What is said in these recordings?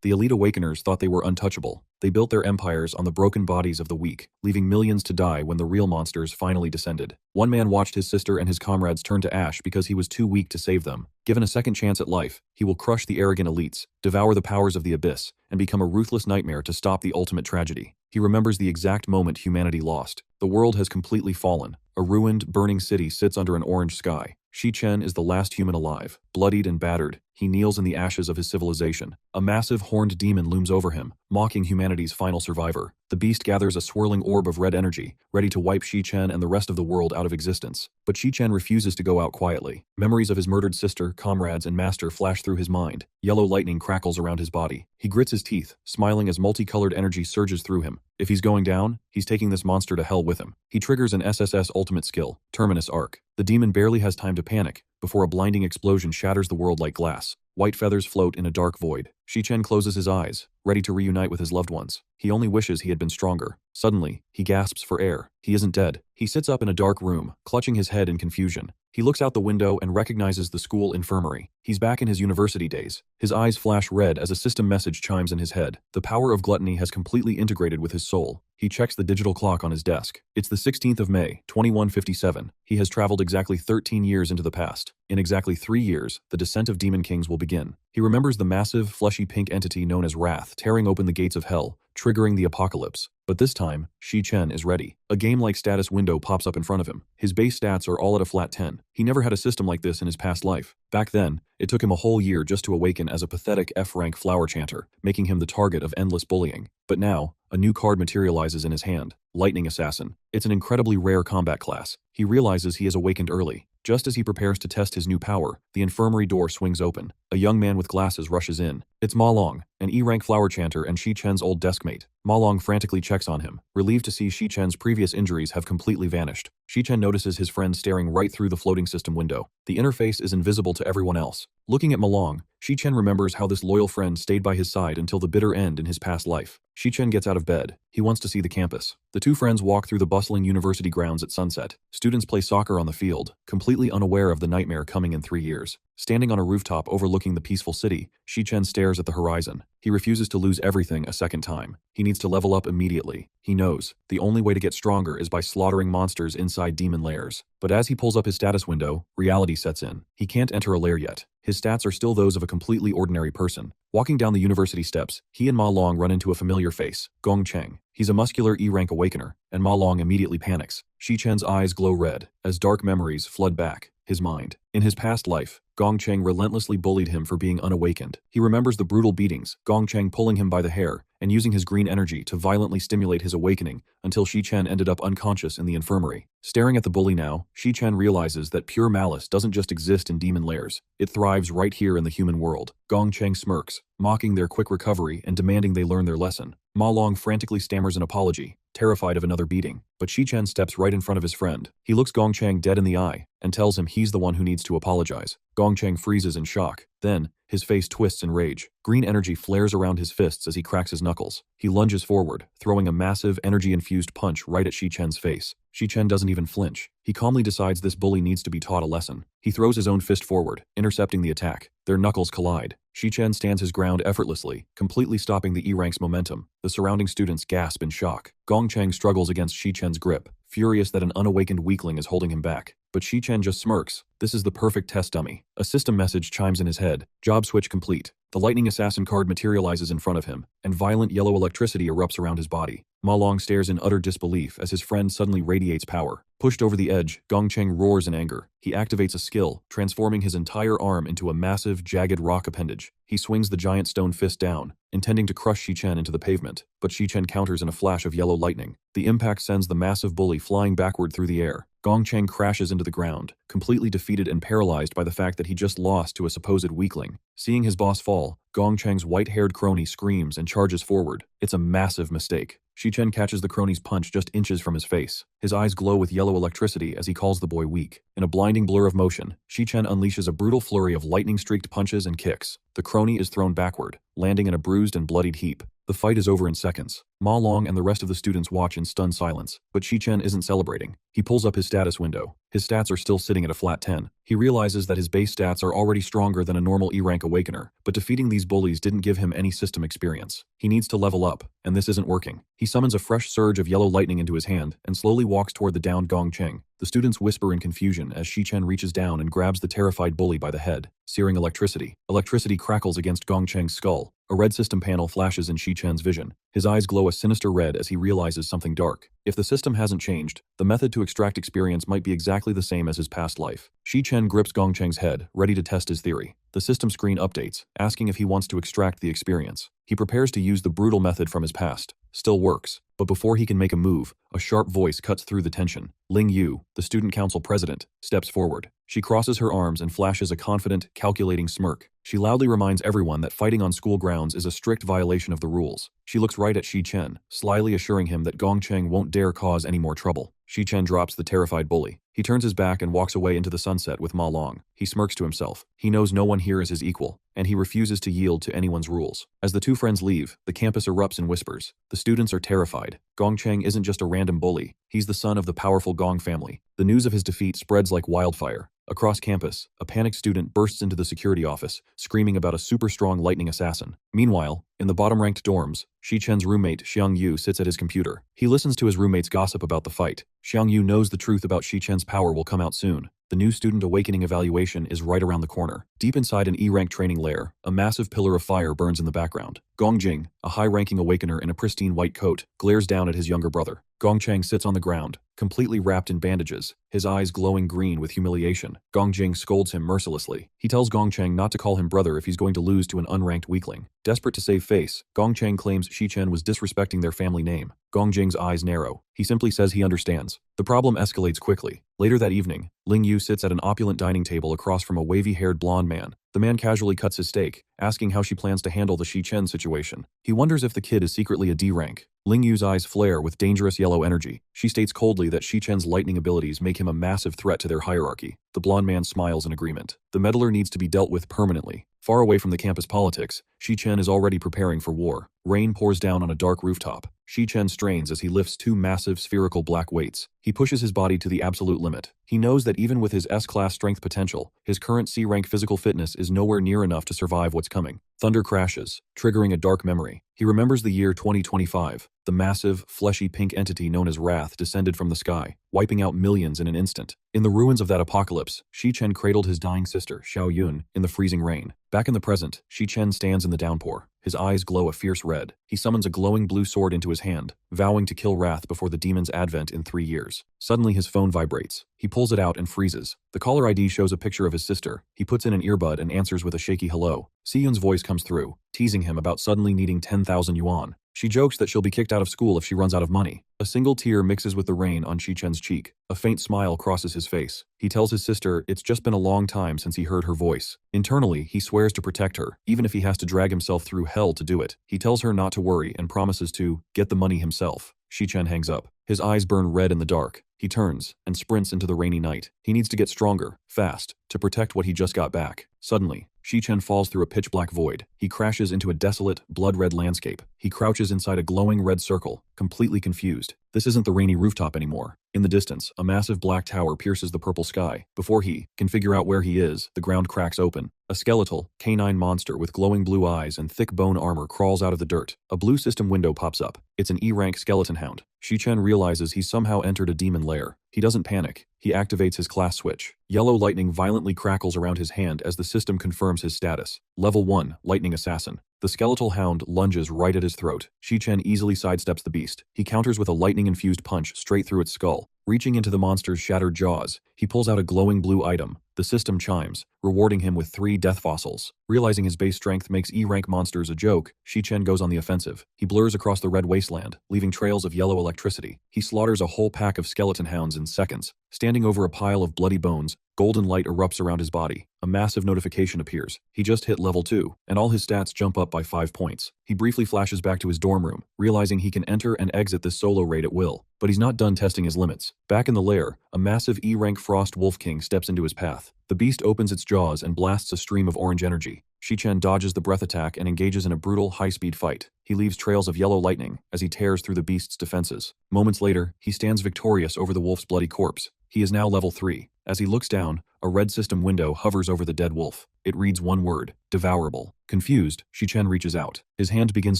The elite awakeners thought they were untouchable. They built their empires on the broken bodies of the weak, leaving millions to die when the real monsters finally descended. One man watched his sister and his comrades turn to ash because he was too weak to save them. Given a second chance at life, he will crush the arrogant elites, devour the powers of the abyss, and become a ruthless nightmare to stop the ultimate tragedy. He remembers the exact moment humanity lost. The world has completely fallen. A ruined, burning city sits under an orange sky. Shi-Chen is the last human alive. Bloodied and battered, he kneels in the ashes of his civilization. A massive horned demon looms over him, mocking humanity's final survivor. The beast gathers a swirling orb of red energy, ready to wipe Shi-Chen and the rest of the world out of existence. But Shi-Chen refuses to go out quietly. Memories of his murdered sister, comrades, and master flash through his mind. Yellow lightning crackles around his body. He grits his teeth, smiling as multicolored energy surges through him. If he's going down, he's taking this monster to hell with him. He triggers an SSS ultimate skill, Terminus Arc. The demon barely has time to panic before a blinding explosion shatters the world like glass. White feathers float in a dark void. Shi-Chen closes his eyes, ready to reunite with his loved ones. He only wishes he had been stronger. Suddenly, he gasps for air. He isn't dead. He sits up in a dark room, clutching his head in confusion. He looks out the window and recognizes the school infirmary. He's back in his university days. His eyes flash red as a system message chimes in his head. The power of gluttony has completely integrated with his soul. He checks the digital clock on his desk. It's the 16th of May, 2157. He has traveled exactly 13 years into the past. In exactly 3 years, the descent of Demon Kings will begin. He remembers the massive, fleshy pink entity known as Wrath tearing open the gates of hell, triggering the apocalypse. But this time, Shi-Chen is ready. A game-like status window pops up in front of him. His base stats are all at a flat 10. He never had a system like this in his past life. Back then, it took him a whole year just to awaken as a pathetic F-rank flower chanter, making him the target of endless bullying. But now, a new card materializes in his hand, Lightning Assassin. It's an incredibly rare combat class. He realizes he has awakened early. Just as he prepares to test his new power, the infirmary door swings open. A young man with glasses rushes in. It's Ma Long, an E-rank flower chanter and Shi-Chen's old deskmate. Ma Long frantically checks on him, relieved to see Shi-Chen's previous injuries have completely vanished. Shi-Chen notices his friend staring right through the floating system window. The interface is invisible to everyone else. Looking at Ma Long, Shi-Chen remembers how this loyal friend stayed by his side until the bitter end in his past life. Shi-Chen gets out of bed. He wants to see the campus. The two friends walk through the bustling university grounds at sunset. Students play soccer on the field, completely unaware of the nightmare coming in 3 years. Standing on a rooftop overlooking the peaceful city, Shi-Chen stares at the horizon. He refuses to lose everything a second time. He needs to level up immediately. He knows the only way to get stronger is by slaughtering monsters inside demon lairs. But as he pulls up his status window, reality sets in. He can't enter a lair yet. His stats are still those of a completely ordinary person. Walking down the university steps, he and Ma Long run into a familiar face, Gong Cheng. He's a muscular E-rank awakener, and Ma Long immediately panics. Shi-Chen's eyes glow red as dark memories flood back his mind. In his past life, Gong Cheng relentlessly bullied him for being unawakened. He remembers the brutal beatings, Gong Cheng pulling him by the hair and using his green energy to violently stimulate his awakening until Shi-Chen ended up unconscious in the infirmary. Staring at the bully now, Shi-Chen realizes that pure malice doesn't just exist in demon lairs. It thrives right here in the human world. Gong Cheng smirks, mocking their quick recovery and demanding they learn their lesson. Ma Long frantically stammers an apology, terrified of another beating. But Shi-Chen steps right in front of his friend. He looks Gong Cheng dead in the eye and tells him he's the one who needs to apologize. Gong Cheng freezes in shock. Then, his face twists in rage. Green energy flares around his fists as he cracks his knuckles. He lunges forward, throwing a massive, energy-infused punch right at Shi-Chen's face. Shi-Chen doesn't even flinch. He calmly decides this bully needs to be taught a lesson. He throws his own fist forward, intercepting the attack. Their knuckles collide. Shi-Chen stands his ground effortlessly, completely stopping the E-rank's momentum. The surrounding students gasp in shock. Gong Cheng struggles against Shi-Chen's grip, furious that an unawakened weakling is holding him back. But Shi-Chen just smirks. This is the perfect test dummy. A system message chimes in his head. Job switch complete. The Lightning Assassin card materializes in front of him, and violent yellow electricity erupts around his body. Ma Long stares in utter disbelief as his friend suddenly radiates power. Pushed over the edge, Gong Cheng roars in anger. He activates a skill, transforming his entire arm into a massive, jagged rock appendage. He swings the giant stone fist down, intending to crush Shi-Chen into the pavement, but Shi-Chen counters in a flash of yellow lightning. The impact sends the massive bully flying backward through the air. Gong Cheng crashes into the ground, completely defeated and paralyzed by the fact that he just lost to a supposed weakling. Seeing his boss fall, Gong Cheng's white-haired crony screams and charges forward. It's a massive mistake. Shi-Chen catches the crony's punch just inches from his face. His eyes glow with yellow electricity as he calls the boy weak. In a blinding blur of motion, Shi-Chen unleashes a brutal flurry of lightning-streaked punches and kicks. The crony is thrown backward, landing in a bruised and bloodied heap. The fight is over in seconds. Ma Long and the rest of the students watch in stunned silence, but Shi-Chen isn't celebrating. He pulls up his status window. His stats are still sitting at a flat 10. He realizes that his base stats are already stronger than a normal E-rank awakener, but defeating these bullies didn't give him any system experience. He needs to level up, and this isn't working. He summons a fresh surge of yellow lightning into his hand and slowly walks toward the downed Gong Cheng. The students whisper in confusion as Shi-Chen reaches down and grabs the terrified bully by the head. Searing electricity. Electricity crackles against Gong Cheng's skull. A red system panel flashes in Shi-Chen's vision. His eyes glow a sinister red as he realizes something dark. If the system hasn't changed, the method to extract experience might be exactly the same as his past life. Shi-Chen grips Gong Cheng's head, ready to test his theory. The system screen updates, asking if he wants to extract the experience. He prepares to use the brutal method from his past. Still works. But before he can make a move, a sharp voice cuts through the tension. Ling Yu, the student council president, steps forward. She crosses her arms and flashes a confident, calculating smirk. She loudly reminds everyone that fighting on school grounds is a strict violation of the rules. She looks right at Shi-Chen, slyly assuring him that Gong Cheng won't dare cause any more trouble. Shi-Chen drops the terrified bully. He turns his back and walks away into the sunset with Ma Long. He smirks to himself. He knows no one here is his equal, and he refuses to yield to anyone's rules. As the two friends leave, the campus erupts in whispers. The students are terrified. Gong Cheng isn't just a random bully. He's the son of the powerful Gong family. The news of his defeat spreads like wildfire. Across campus, a panicked student bursts into the security office, screaming about a super-strong lightning assassin. Meanwhile, in the bottom-ranked dorms, Shi-Chen's roommate Xiang Yu sits at his computer. He listens to his roommate's gossip about the fight. Xiang Yu knows the truth about Shi-Chen's power will come out soon. The new student awakening evaluation is right around the corner. Deep inside an E-rank training lair, a massive pillar of fire burns in the background. Gong Jing, a high-ranking awakener in a pristine white coat, glares down at his younger brother. Gong Cheng sits on the ground, completely wrapped in bandages, his eyes glowing green with humiliation. Gong Jing scolds him mercilessly. He tells Gong Cheng not to call him brother if he's going to lose to an unranked weakling. Desperate to save face, Gong Cheng claims Shi-Chen was disrespecting their family name. Gong Jing's eyes narrow. He simply says he understands. The problem escalates quickly. Later that evening, Ling Yu sits at an opulent dining table across from a wavy-haired blonde man. The man casually cuts his steak, asking how she plans to handle the Shi-Chen situation. He wonders if the kid is secretly a D-rank. Ling Yu's eyes flare with dangerous yellow energy. She states coldly that Shi-Chen's lightning abilities make him a massive threat to their hierarchy. The blonde man smiles in agreement. The meddler needs to be dealt with permanently. Far away from the campus politics, Shi-Chen is already preparing for war. Rain pours down on a dark rooftop. Shi-Chen strains as he lifts two massive spherical black weights. He pushes his body to the absolute limit. He knows that even with his S-class strength potential, his current C-rank physical fitness is nowhere near enough to survive what's coming. Thunder crashes, triggering a dark memory. He remembers the year 2025. The massive, fleshy pink entity known as Wrath descended from the sky, wiping out millions in an instant. In the ruins of that apocalypse, Shi-Chen cradled his dying sister, Xiao Yun, in the freezing rain. Back in the present, Shi-Chen stands in the downpour. His eyes glow a fierce red. He summons a glowing blue sword into his hand, vowing to kill Wrath before the demon's advent in 3 years. Suddenly his phone vibrates. He pulls it out and freezes. The caller ID shows a picture of his sister. He puts in an earbud and answers with a shaky hello. Si-Yun's voice comes through, teasing him about suddenly needing 10,000 yuan. She jokes that she'll be kicked out of school if she runs out of money. A single tear mixes with the rain on Shi-Chen's cheek. A faint smile crosses his face. He tells his sister it's just been a long time since he heard her voice. Internally, he swears to protect her, even if he has to drag himself through hell to do it. He tells her not to worry and promises to get the money himself. Shi-Chen hangs up. His eyes burn red in the dark. He turns and sprints into the rainy night. He needs to get stronger, fast, to protect what he just got back. Suddenly, Shi-Chen falls through a pitch-black void. He crashes into a desolate, blood-red landscape. He crouches inside a glowing red circle, completely confused. This isn't the rainy rooftop anymore. In the distance, a massive black tower pierces the purple sky. Before he can figure out where he is, the ground cracks open. A skeletal, canine monster with glowing blue eyes and thick bone armor crawls out of the dirt. A blue system window pops up. It's an E-rank skeleton hound. Shi-Chen realizes he's somehow entered a demon lair. He doesn't panic. He activates his class switch. Yellow lightning violently crackles around his hand as the system confirms his status. Level 1, Lightning Assassin. The skeletal hound lunges right at his throat. Shi-Chen easily sidesteps the beast. He counters with a lightning-infused punch straight through its skull. Reaching into the monster's shattered jaws, he pulls out a glowing blue item. The system chimes, rewarding him with 3 death fossils. Realizing his base strength makes E-rank monsters a joke, Shi-Chen goes on the offensive. He blurs across the red wasteland, leaving trails of yellow electricity. He slaughters a whole pack of skeleton hounds in seconds. Standing over a pile of bloody bones, golden light erupts around his body. A massive notification appears. He just hit level 2, and all his stats jump up by 5 points. He briefly flashes back to his dorm room, realizing he can enter and exit this solo raid at will. But he's not done testing his limits. seconds. Back in the lair, a massive E-rank Frost Wolf King steps into his path. The beast opens its jaws and blasts a stream of orange energy. Shichen dodges the breath attack and engages in a brutal, high-speed fight. He leaves trails of yellow lightning as he tears through the beast's defenses. Moments later, he stands victorious over the wolf's bloody corpse. He is now level 3. As he looks down, a red system window hovers over the dead wolf. It reads one word: devourable. Confused, Shichen reaches out. His hand begins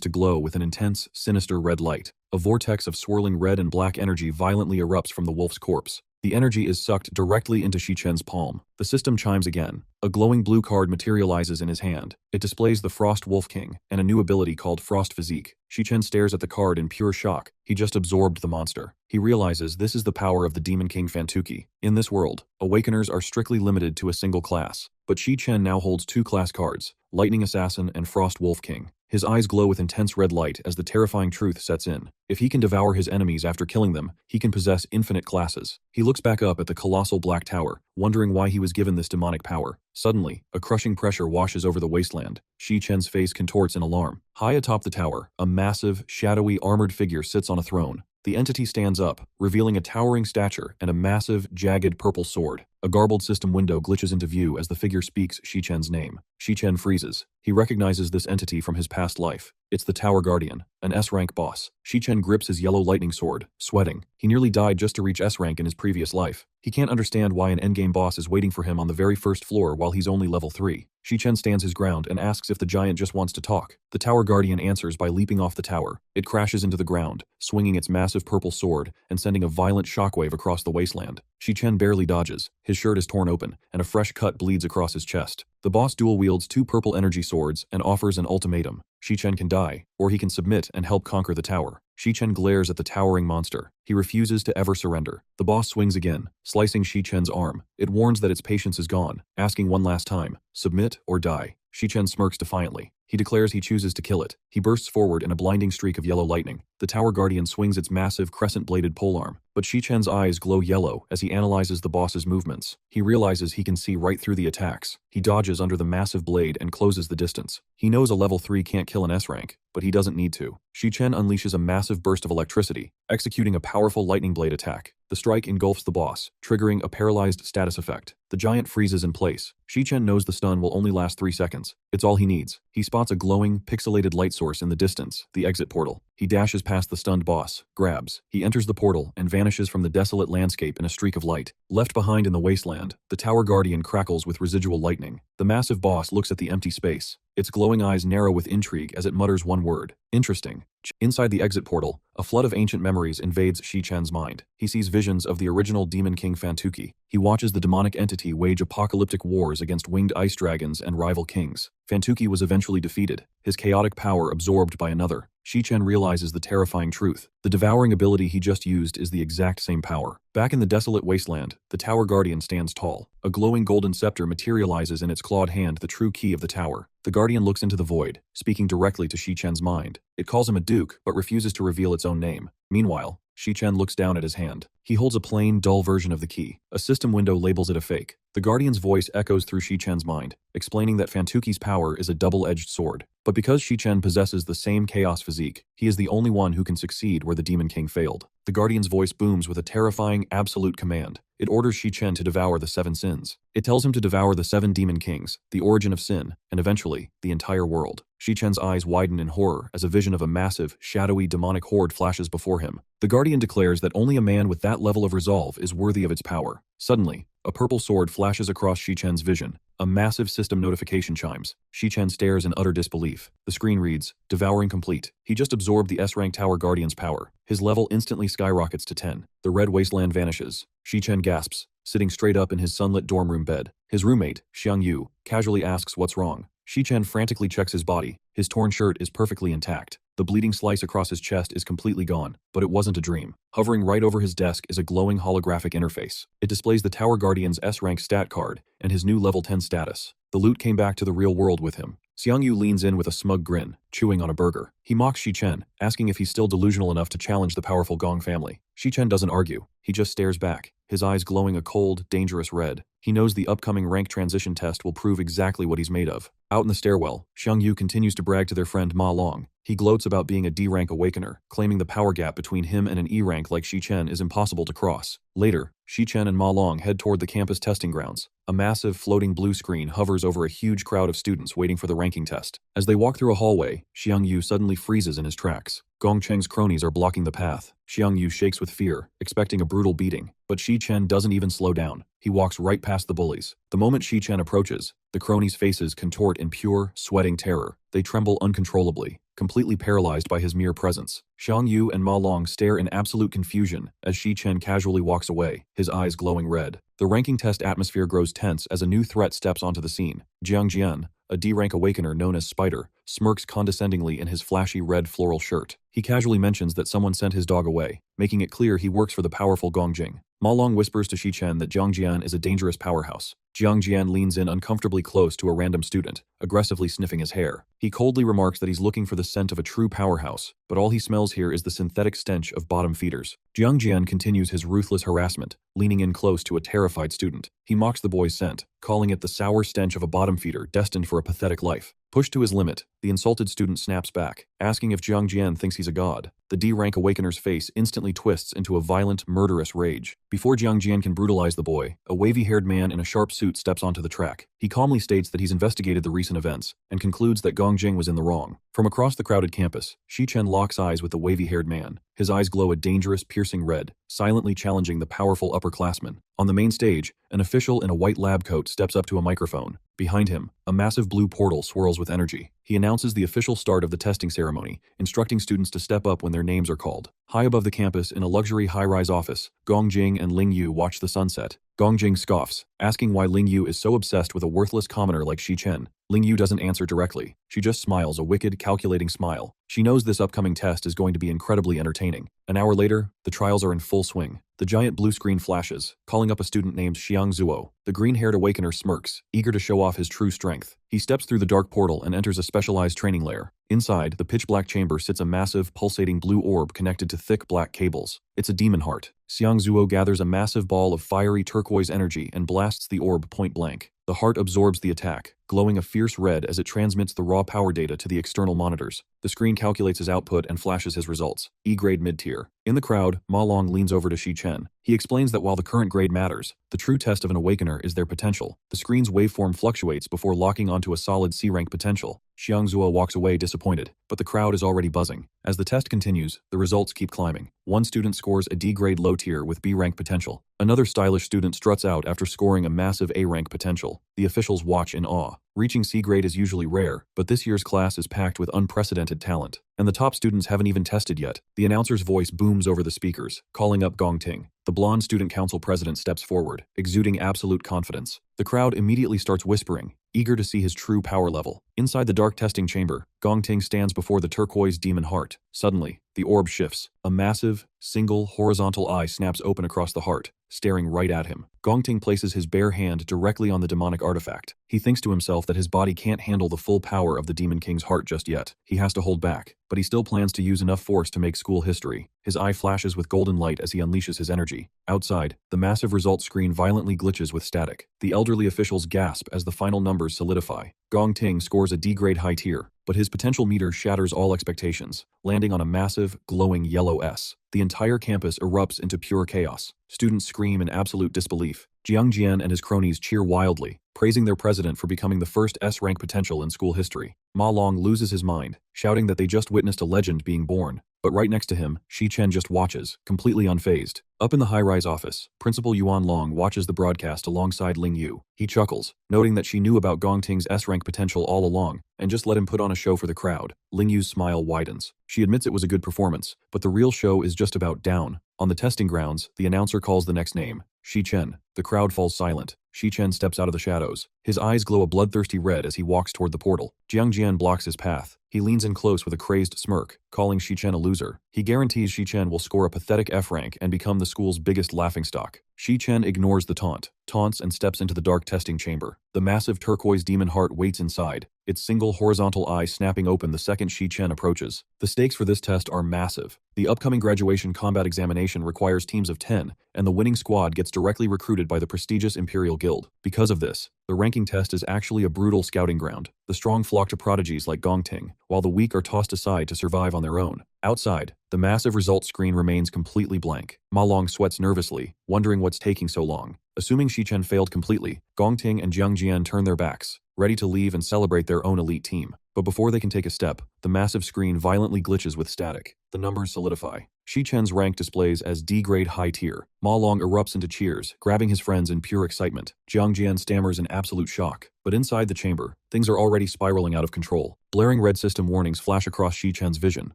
to glow with an intense, sinister red light. A vortex of swirling red and black energy violently erupts from the wolf's corpse. The energy is sucked directly into Shichen's palm. The system chimes again. A glowing blue card materializes in his hand. It displays the Frost Wolf King and a new ability called Frost Physique. Shichen stares at the card in pure shock. He just absorbed the monster. He realizes this is the power of the Demon King Fantuki. In this world, Awakeners are strictly limited to a single class. But Shichen now holds 2 class cards: Lightning Assassin and Frost Wolf King. His eyes glow with intense red light as the terrifying truth sets in. If he can devour his enemies after killing them, he can possess infinite classes. He looks back up at the colossal black tower, wondering why he was given this demonic power. Suddenly, a crushing pressure washes over the wasteland. Shichen's face contorts in alarm. High atop the tower, a massive, shadowy, armored figure sits on a throne. The entity stands up, revealing a towering stature and a massive, jagged purple sword. A garbled system window glitches into view as the figure speaks Shichen's name. Shichen freezes. He recognizes this entity from his past life. It's the Tower Guardian, an S-rank boss. Shichen grips his yellow lightning sword, sweating. He nearly died just to reach S-rank in his previous life. He can't understand why an endgame boss is waiting for him on the very first floor while he's only level 3. Shichen stands his ground and asks if the giant just wants to talk. The Tower Guardian answers by leaping off the tower. It crashes into the ground, swinging its massive purple sword and sending a violent shockwave across the wasteland. Shichen barely dodges. His shirt is torn open, and a fresh cut bleeds across his chest. The boss dual wields 2 purple energy swords and offers an ultimatum. Shichen can die, or he can submit and help conquer the tower. Shichen glares at the towering monster. He refuses to ever surrender. The boss swings again, slicing Shichen's arm. It warns that its patience is gone, asking one last time, submit or die. Shichen smirks defiantly. He declares he chooses to kill it. He bursts forward in a blinding streak of yellow lightning. The Tower Guardian swings its massive crescent-bladed polearm, but Shichen's eyes glow yellow as he analyzes the boss's movements. He realizes he can see right through the attacks. He dodges under the massive blade and closes the distance. He knows a level 3 can't kill an S-rank, but he doesn't need to. Shichen unleashes a massive burst of electricity, executing a powerful lightning blade attack. The strike engulfs the boss, triggering a paralyzed status effect. The giant freezes in place. Shichen knows the stun will only last 3 seconds. It's all he needs. He spots a glowing, pixelated light source in the distance, the exit portal. He dashes past the stunned boss, grabs. He enters the portal and vanishes from the desolate landscape in a streak of light. Left behind in the wasteland, the Tower Guardian crackles with residual lightning. The massive boss looks at the empty space. Its glowing eyes narrow with intrigue as it mutters one word: interesting. Inside the exit portal, a flood of ancient memories invades Shichen's mind. He sees visions of the original Demon King Fantuki. He watches the demonic entity wage apocalyptic wars against winged ice dragons and rival kings. Fantuki was eventually defeated, his chaotic power absorbed by another. Shichen realizes the terrifying truth. The devouring ability he just used is the exact same power. Back in the desolate wasteland, the Tower Guardian stands tall. A glowing golden scepter materializes in its clawed hand, the true key of the tower. The Guardian looks into the void, speaking directly to Shichen's mind. It calls him a duke, but refuses to reveal its own name. Meanwhile, Shichen looks down at his hand. He holds a plain, dull version of the key. A system window labels it a fake. The Guardian's voice echoes through Shichen's mind, explaining that Fantuki's power is a double-edged sword. But because Shichen possesses the same chaos physique, he is the only one who can succeed where the Demon King failed. The Guardian's voice booms with a terrifying, absolute command. It orders Shichen to devour the 7 sins. It tells him to devour the 7 demon kings, the origin of sin, and eventually, the entire world. Shichen's eyes widen in horror as a vision of a massive, shadowy, demonic horde flashes before him. The Guardian declares that only a man with that level of resolve is worthy of its power. Suddenly, a purple sword flashes across Shichen's vision. A massive system notification chimes. Shichen stares in utter disbelief. The screen reads, "Devouring complete." He just absorbed the S-rank Tower Guardian's power. His level instantly skyrockets to 10. The red wasteland vanishes. Shichen gasps, sitting straight up in his sunlit dorm room bed. His roommate, Xiangyu, casually asks what's wrong. Shichen frantically checks his body. His torn shirt is perfectly intact. The bleeding slice across his chest is completely gone, but it wasn't a dream. Hovering right over his desk is a glowing holographic interface. It displays the Tower Guardian's S-rank stat card and his new level 10 status. The loot came back to the real world with him. Xiangyu leans in with a smug grin, chewing on a burger. He mocks Shichen, asking if he's still delusional enough to challenge the powerful Gong family. Shichen doesn't argue. He just stares back, his eyes glowing a cold, dangerous red. He knows the upcoming rank transition test will prove exactly what he's made of. Out in the stairwell, Xiangyu continues to brag to their friend Ma Long. He gloats about being a D-rank awakener, claiming the power gap between him and an E-rank like Shi-Chen is impossible to cross. Later, Shi-Chen and Ma Long head toward the campus testing grounds. A massive, floating blue screen hovers over a huge crowd of students waiting for the ranking test. As they walk through a hallway, Xiang Yu suddenly freezes in his tracks. Gong Cheng's cronies are blocking the path. Xiang Yu shakes with fear, expecting a brutal beating. But Shi-Chen doesn't even slow down. He walks right past the bullies. The moment Shi-Chen approaches, the cronies' faces contort in pure, sweating terror. They tremble uncontrollably, completely paralyzed by his mere presence. Xiang Yu and Ma Long stare in absolute confusion as Shi-Chen casually walks away, his eyes glowing red. The ranking test atmosphere grows tense as a new threat steps onto the scene. Jiang Jian, a D-rank awakener known as Spider, smirks condescendingly in his flashy red floral shirt. He casually mentions that someone sent his dog away, making it clear he works for the powerful Gongjing. Ma Long whispers to Shi-Chen that Jiang Jian is a dangerous powerhouse. Jiang Jian leans in uncomfortably close to a random student, aggressively sniffing his hair. He coldly remarks that he's looking for the scent of a true powerhouse, but all he smells here is the synthetic stench of bottom feeders. Jiang Jian continues his ruthless harassment, leaning in close to a terrified student. He mocks the boy's scent, calling it the sour stench of a bottom feeder destined for a pathetic life. Pushed to his limit, the insulted student snaps back, asking if Jiang Jian thinks he's a god. The D-rank awakener's face instantly twists into a violent, murderous rage. Before Jiang Jian can brutalize the boy, a wavy-haired man in a sharp suit steps onto the track. He calmly states that he's investigated the recent events, and concludes that Gongjing was in the wrong. From across the crowded campus, Shi-Chen locks eyes with the wavy-haired man. His eyes glow a dangerous, piercing red, silently challenging the powerful upperclassman. On the main stage, an official in a white lab coat steps up to a microphone. Behind him, a massive blue portal swirls with energy. He announces the official start of the testing ceremony, instructing students to step up when their names are called. High above the campus, in a luxury high-rise office, Gongjing and Ling Yu watch the sunset. Gongjing scoffs, asking why Ling Yu is so obsessed with a worthless commoner like Shi-Chen. Ling Yu doesn't answer directly. She just smiles a wicked, calculating smile. She knows this upcoming test is going to be incredibly entertaining. An hour later, the trials are in full swing. The giant blue screen flashes, calling up a student named Xiang Zuo. The green-haired awakener smirks, eager to show off his true strength. He steps through the dark portal and enters a specialized training lair. Inside, the pitch-black chamber sits a massive, pulsating blue orb connected to thick black cables. It's a demon heart. Xiang Zuo gathers a massive ball of fiery turquoise energy and blasts the orb point-blank. The heart absorbs the attack, glowing a fierce red as it transmits the raw power data to the external monitors. The screen calculates his output and flashes his results. E-grade mid-tier. In the crowd, Ma Long leans over to Shi-Chen. He explains that while the current grade matters, the true test of an awakener is their potential. The screen's waveform fluctuates before locking onto a solid C-rank potential. Xiang Zuo walks away disappointed, but the crowd is already buzzing. As the test continues, the results keep climbing. One student scores a D-grade low tier with B-rank potential. Another stylish student struts out after scoring a massive A-rank potential. The officials watch in awe. Reaching C-grade is usually rare, but this year's class is packed with unprecedented talent. And the top students haven't even tested yet. The announcer's voice booms over the speakers, calling up Gong Ting. The blonde student council president steps forward, exuding absolute confidence. The crowd immediately starts whispering, eager to see his true power level. Inside the dark testing chamber, Gong Ting stands before the turquoise demon heart. Suddenly, the orb shifts. A massive, single, horizontal eye snaps open across the heart, staring right at him. Gong Ting places his bare hand directly on the demonic artifact. He thinks to himself that his body can't handle the full power of the Demon King's heart just yet. He has to hold back, but he still plans to use enough force to make school history. His eye flashes with golden light as he unleashes his energy. Outside, the massive results screen violently glitches with static. The elderly officials gasp as the final numbers solidify. Gong Ting scores a D-grade high tier, but his potential meter shatters all expectations, landing on a massive, glowing yellow S. The entire campus erupts into pure chaos. Students scream in absolute disbelief. Jiang Jian and his cronies cheer wildly, praising their president for becoming the first S-rank potential in school history. Ma Long loses his mind, shouting that they just witnessed a legend being born. But right next to him, Shi-Chen just watches, completely unfazed. Up in the high-rise office, Principal Yuan Long watches the broadcast alongside Ling Yu. He chuckles, noting that she knew about Gong Ting's S-rank potential all along, and just let him put on a show for the crowd. Ling Yu's smile widens. She admits it was a good performance, but the real show is just about down. On the testing grounds, the announcer calls the next name, Shi-Chen. The crowd falls silent. Shi-Chen steps out of the shadows. His eyes glow a bloodthirsty red as he walks toward the portal. Jiang Jian blocks his path. He leans in close with a crazed smirk, calling Shi-Chen a loser. He guarantees Shi-Chen will score a pathetic F rank and become the school's biggest laughingstock. Shi-Chen ignores the taunts and steps into the dark testing chamber. The massive turquoise demon heart waits inside, its single horizontal eye snapping open the second Shi-Chen approaches. The stakes for this test are massive. The upcoming graduation combat examination requires teams of 10, and the winning squad gets directly recruited recruited by the prestigious Imperial Guild. Because of this, the ranking test is actually a brutal scouting ground. The strong flock to prodigies like Gongting, while the weak are tossed aside to survive on their own. Outside, the massive results screen remains completely blank. Ma Long sweats nervously, wondering what's taking so long. Assuming Shichen failed completely, Gongting and Jiang Jian turn their backs, ready to leave and celebrate their own elite team. But before they can take a step, the massive screen violently glitches with static. The numbers solidify. Shichen's rank displays as D-grade high tier. Ma Long erupts into cheers, grabbing his friends in pure excitement. Jiang Jian stammers in absolute shock. But inside the chamber, things are already spiraling out of control. Blaring red system warnings flash across Shichen's vision.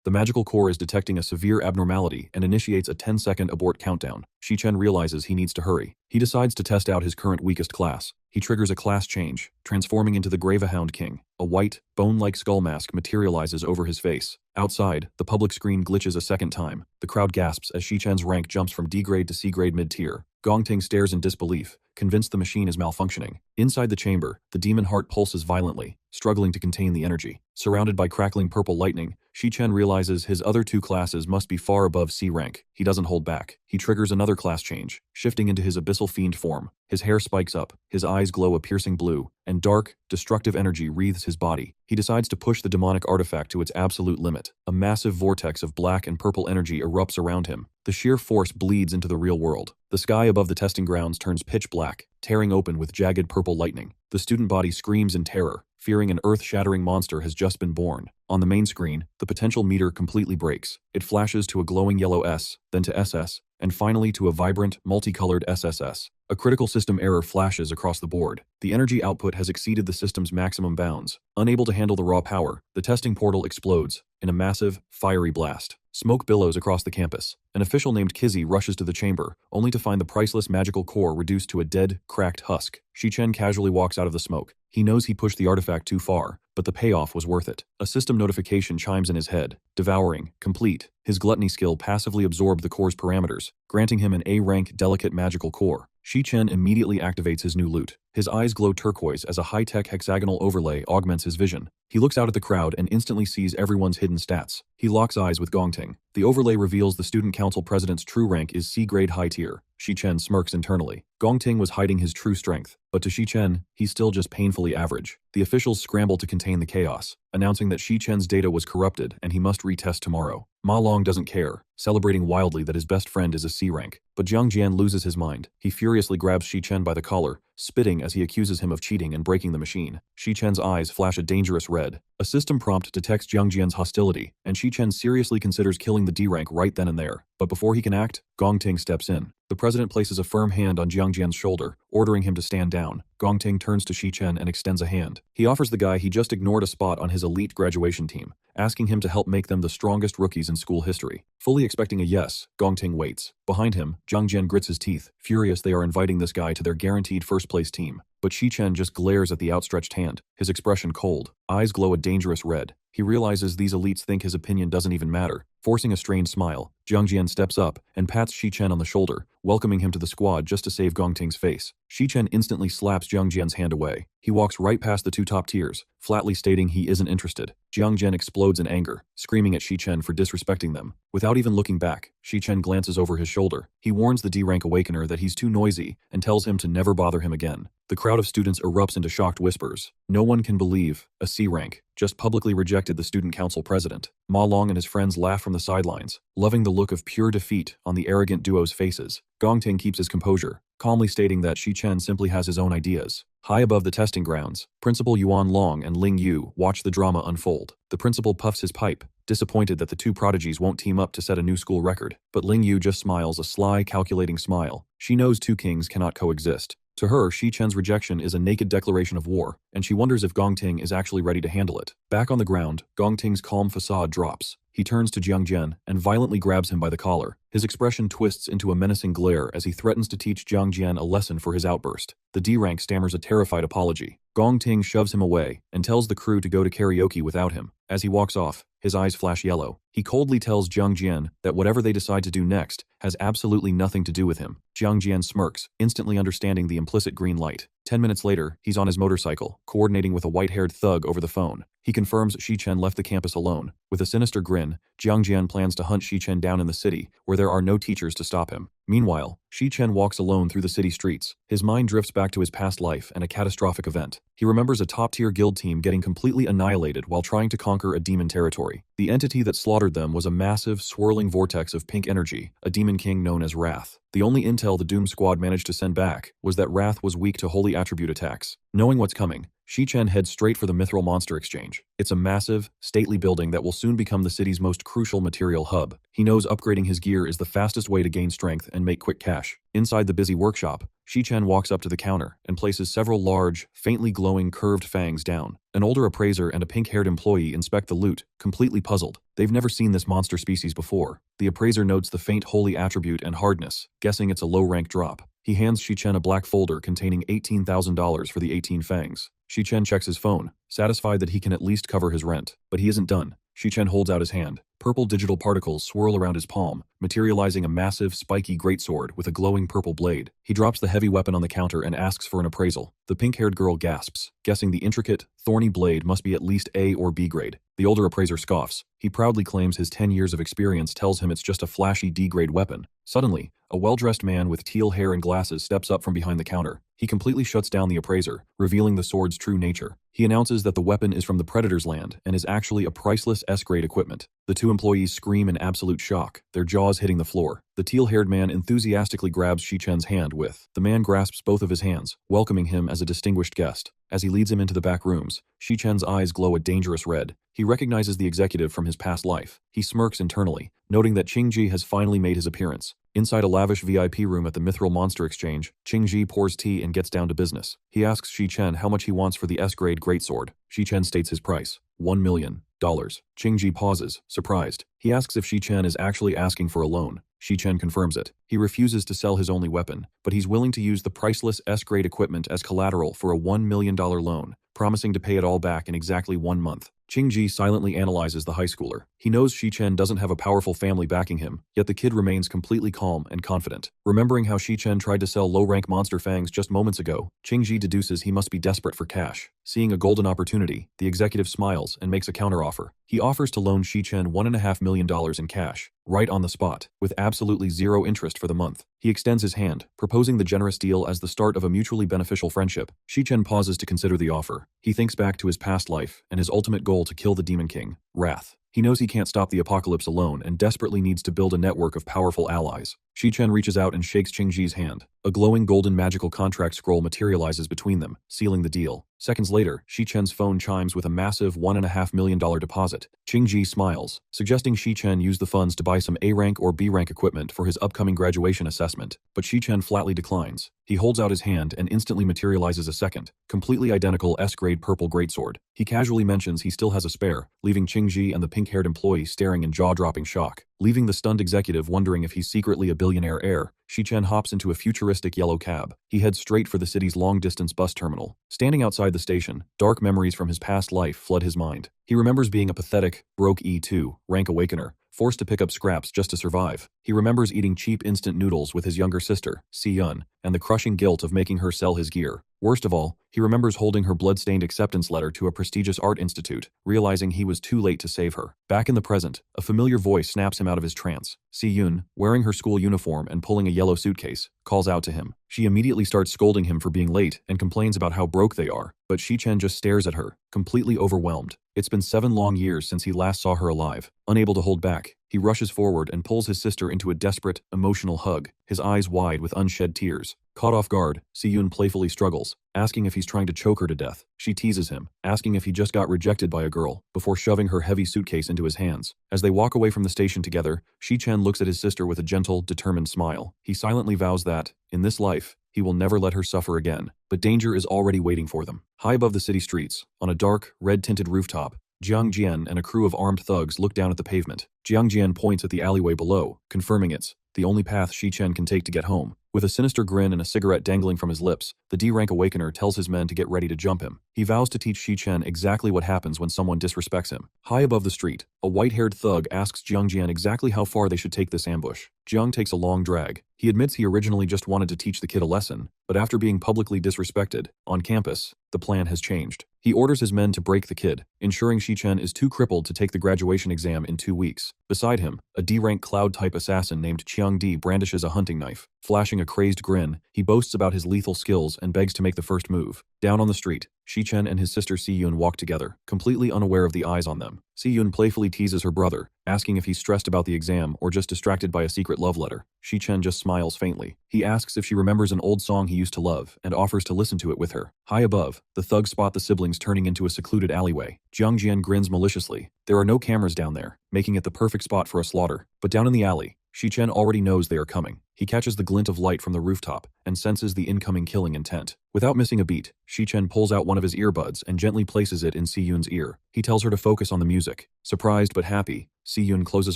The magical core is detecting a severe abnormality and initiates a 10-second abort countdown. Shichen realizes he needs to hurry. He decides to test out his current weakest class. He triggers a class change, transforming into the Gravehound King. A white, bone-like skull mask materializes over his face. Outside, the public screen glitches a second time. The crowd gasps as Shichen's rank jumps from D-grade to C-grade mid-tier. Gongting stares in disbelief, convinced the machine is malfunctioning. Inside the chamber, the demon heart pulses violently, struggling to contain the energy. Surrounded by crackling purple lightning, Shichen realizes his other two classes must be far above C rank. He doesn't hold back. He triggers another class change, shifting into his abyssal fiend form. His hair spikes up, his eyes glow a piercing blue, and dark, destructive energy wreathes his body. He decides to push the demonic artifact to its absolute limit. A massive vortex of black and purple energy erupts around him. The sheer force bleeds into the real world. The sky above the testing grounds turns pitch black, tearing open with jagged purple lightning. The student body screams in terror, fearing an earth-shattering monster has just been born. On the main screen, the potential meter completely breaks. It flashes to a glowing yellow S, then to SS, and finally to a vibrant, multicolored SSS. A critical system error flashes across the board. The energy output has exceeded the system's maximum bounds. Unable to handle the raw power, the testing portal explodes in a massive, fiery blast. Smoke billows across the campus. An official named Kizzy rushes to the chamber, only to find the priceless magical core reduced to a dead, cracked husk. Shichen casually walks out of the smoke. He knows he pushed the artifact too far, but the payoff was worth it. A system notification chimes in his head. Devouring, complete. His gluttony skill passively absorbed the core's parameters, granting him an A-rank delicate magical core. Shichen immediately activates his new loot. His eyes glow turquoise as a high-tech hexagonal overlay augments his vision. He looks out at the crowd and instantly sees everyone's hidden stats. He locks eyes with Gongting. The overlay reveals the student council president's true rank is C-grade high tier. Shichen smirks internally. Gongting was hiding his true strength, but to Shichen, he's still just painfully average. The officials scramble to contain the chaos, announcing that Shichen's data was corrupted and he must retest tomorrow. Ma Long doesn't care, celebrating wildly that his best friend is a C rank. But Jiang Jian loses his mind. He furiously grabs Shichen by the collar, spitting as he accuses him of cheating and breaking the machine. Shichen's eyes flash a dangerous red. A system prompt detects Jiang Jian's hostility, and Shichen seriously considers killing the D rank right then and there. But before he can act, Gongting steps in. The president places a firm hand on Jiang Jian's shoulder, ordering him to stand down. Gongting turns to Shichen and extends a hand. He offers the guy he just ignored a spot on his elite graduation team, asking him to help make them the strongest rookies in school history. Fully expecting a yes, Gongting waits. Behind him, Jiang Jian grits his teeth, furious they are inviting this guy to their guaranteed first-place team. But Shichen just glares at the outstretched hand, his expression cold. Eyes glow a dangerous red. He realizes these elites think his opinion doesn't even matter. Forcing a strained smile, Jiang Jian steps up and pats Shichen on the shoulder, welcoming him to the squad just to save Gongting's face. Shichen instantly slaps Jiang Jian's hand away. He walks right past the two top tiers, flatly stating he isn't interested. Jiang Jian explodes in anger, screaming at Shichen for disrespecting them. Without even looking back, Shichen glances over his shoulder. He warns the D-rank awakener that he's too noisy and tells him to never bother him again. The crowd of students erupts into shocked whispers. No one can believe a C-rank just publicly rejected the student council president. Ma Long and his friends laugh from the sidelines, loving the look of pure defeat on the arrogant duo's faces. Gongting keeps his composure, calmly stating that Shichen simply has his own ideas. High above the testing grounds, Principal Yuan Long and Ling Yu watch the drama unfold. The principal puffs his pipe, disappointed that the two prodigies won't team up to set a new school record. But Ling Yu just smiles a sly, calculating smile. She knows two kings cannot coexist. To her, Shichen's rejection is a naked declaration of war, and she wonders if Gongting is actually ready to handle it. Back on the ground, Gongting's calm facade drops. He turns to Jiang Jian and violently grabs him by the collar. His expression twists into a menacing glare as he threatens to teach Jiang Jian a lesson for his outburst. The D-rank stammers a terrified apology. Gongting shoves him away and tells the crew to go to karaoke without him. As he walks off, his eyes flash yellow. He coldly tells Jiang Jian that whatever they decide to do next has absolutely nothing to do with him. Jiang Jian smirks, instantly understanding the implicit green light. 10 minutes later, he's on his motorcycle, coordinating with a white-haired thug over the phone. He confirms Shichen left the campus alone. With a sinister grin, Jiang Jian plans to hunt Shichen down in the city, where there are no teachers to stop him. Meanwhile, Shichen walks alone through the city streets. His mind drifts back to his past life and a catastrophic event. He remembers a top-tier guild team getting completely annihilated while trying to conquer a demon territory. The entity that slaughtered them was a massive, swirling vortex of pink energy, a demon king known as Wrath. The only intel the Doom Squad managed to send back was that Wrath was weak to holy attribute attacks. Knowing what's coming, Shichen heads straight for the Mithril Monster Exchange. It's a massive, stately building that will soon become the city's most crucial material hub. He knows upgrading his gear is the fastest way to gain strength and make quick cash. Inside the busy workshop, Shichen walks up to the counter and places several large, faintly glowing curved fangs down. An older appraiser and a pink-haired employee inspect the loot, completely puzzled. They've never seen this monster species before. The appraiser notes the faint holy attribute and hardness, guessing it's a low-rank drop. He hands Shichen a black folder containing $18,000 for the 18 fangs. Shichen checks his phone, satisfied that he can at least cover his rent. But he isn't done. Shichen holds out his hand. Purple digital particles swirl around his palm, materializing a massive, spiky greatsword with a glowing purple blade. He drops the heavy weapon on the counter and asks for an appraisal. The pink-haired girl gasps, guessing the intricate, thorny blade must be at least A or B grade. The older appraiser scoffs. He proudly claims his 10 years of experience tells him it's just a flashy D-grade weapon. Suddenly, a well-dressed man with teal hair and glasses steps up from behind the counter. He completely shuts down the appraiser, revealing the sword's true nature. He announces that the weapon is from the Predator's land and is actually a priceless S-grade equipment. The two employees scream in absolute shock, their jaws hitting the floor. The teal-haired man enthusiastically grabs Shichen's hand with. The man grasps both of his hands, welcoming him as a distinguished guest. As he leads him into the back rooms, Shichen's eyes glow a dangerous red. He recognizes the executive from his past life. He smirks internally, noting that Qingji has finally made his appearance. Inside a lavish VIP room at the Mithril Monster Exchange, Qingji pours tea and gets down to business. He asks Shichen how much he wants for the S-grade greatsword. Shichen states his price, $1 million. Qingji pauses, surprised. He asks if Shichen is actually asking for a loan. Shichen confirms it. He refuses to sell his only weapon, but he's willing to use the priceless S-grade equipment as collateral for a $1 million loan, promising to pay it all back in exactly 1 month. Qingji silently analyzes the high schooler. He knows Shichen doesn't have a powerful family backing him, yet the kid remains completely calm and confident. Remembering how Shichen tried to sell low-rank monster fangs just moments ago, Qingji deduces he must be desperate for cash. Seeing a golden opportunity, the executive smiles and makes a counteroffer. He offers to loan Shichen $1.5 million in cash, right on the spot, with absolutely zero interest for the month. He extends his hand, proposing the generous deal as the start of a mutually beneficial friendship. Shichen pauses to consider the offer. He thinks back to his past life and his ultimate goal to kill the Demon King, Wrath. He knows he can't stop the apocalypse alone and desperately needs to build a network of powerful allies. Shichen reaches out and shakes Qingji's hand. A glowing golden magical contract scroll materializes between them, sealing the deal. Seconds later, Shichen's phone chimes with a massive $1.5 million deposit. Qingji smiles, suggesting Shichen use the funds to buy some A-rank or B-rank equipment for his upcoming graduation assessment, but Shichen flatly declines. He holds out his hand and instantly materializes a second, completely identical S-grade purple greatsword. He casually mentions he still has a spare, leaving Qingji and the pink-haired employee staring in jaw-dropping shock. Leaving the stunned executive wondering if he's secretly a billionaire heir, Shichen hops into a futuristic yellow cab. He heads straight for the city's long-distance bus terminal. Standing outside the station, dark memories from his past life flood his mind. He remembers being a pathetic, broke E2, rank awakener, forced to pick up scraps just to survive. He remembers eating cheap instant noodles with his younger sister, Si-yun, and the crushing guilt of making her sell his gear. Worst of all, he remembers holding her blood-stained acceptance letter to a prestigious art institute, realizing he was too late to save her. Back in the present, a familiar voice snaps him out of his trance. Si-yun, wearing her school uniform and pulling a yellow suitcase, calls out to him. She immediately starts scolding him for being late and complains about how broke they are, but Shichen just stares at her, completely overwhelmed. It's been 7 long years since he last saw her alive. Unable to hold back, he rushes forward and pulls his sister into a desperate, emotional hug, his eyes wide with unshed tears. Caught off guard, Si-yun playfully struggles, asking if he's trying to choke her to death. She teases him, asking if he just got rejected by a girl, before shoving her heavy suitcase into his hands. As they walk away from the station together, Shichen looks at his sister with a gentle, determined smile. He silently vows that, in this life, he will never let her suffer again. But danger is already waiting for them. High above the city streets, on a dark, red-tinted rooftop, Jiang Jian and a crew of armed thugs look down at the pavement. Jiang Jian points at the alleyway below, confirming it's the only path Shi-Chen can take to get home. With a sinister grin and a cigarette dangling from his lips, the D-rank awakener tells his men to get ready to jump him. He vows to teach Shi-Chen exactly what happens when someone disrespects him. High above the street, a white-haired thug asks Jiang Jian exactly how far they should take this ambush. Jiang takes a long drag. He admits he originally just wanted to teach the kid a lesson, but after being publicly disrespected on campus, the plan has changed. He orders his men to break the kid, ensuring Shi-Chen is too crippled to take the graduation exam in 2 weeks. Beside him, a D-rank cloud-type assassin named Chiang Di brandishes a hunting knife. Flashing a crazed grin, he boasts about his lethal skills and begs to make the first move. Down on the street, Shi-Chen and his sister Si-Yun walk together, completely unaware of the eyes on them. Si-Yun playfully teases her brother, asking if he's stressed about the exam or just distracted by a secret love letter. Shi-Chen just smiles faintly. He asks if she remembers an old song he used to love and offers to listen to it with her. High above, the thugs spot the siblings turning into a secluded alleyway. Jiang Jian grins maliciously. There are no cameras down there, making it the perfect spot for a slaughter. But down in the alley, Shi-Chen already knows they are coming. He catches the glint of light from the rooftop and senses the incoming killing intent. Without missing a beat, Shi-Chen pulls out one of his earbuds and gently places it in Si-Yun's ear. He tells her to focus on the music. Surprised but happy, Si-Yun closes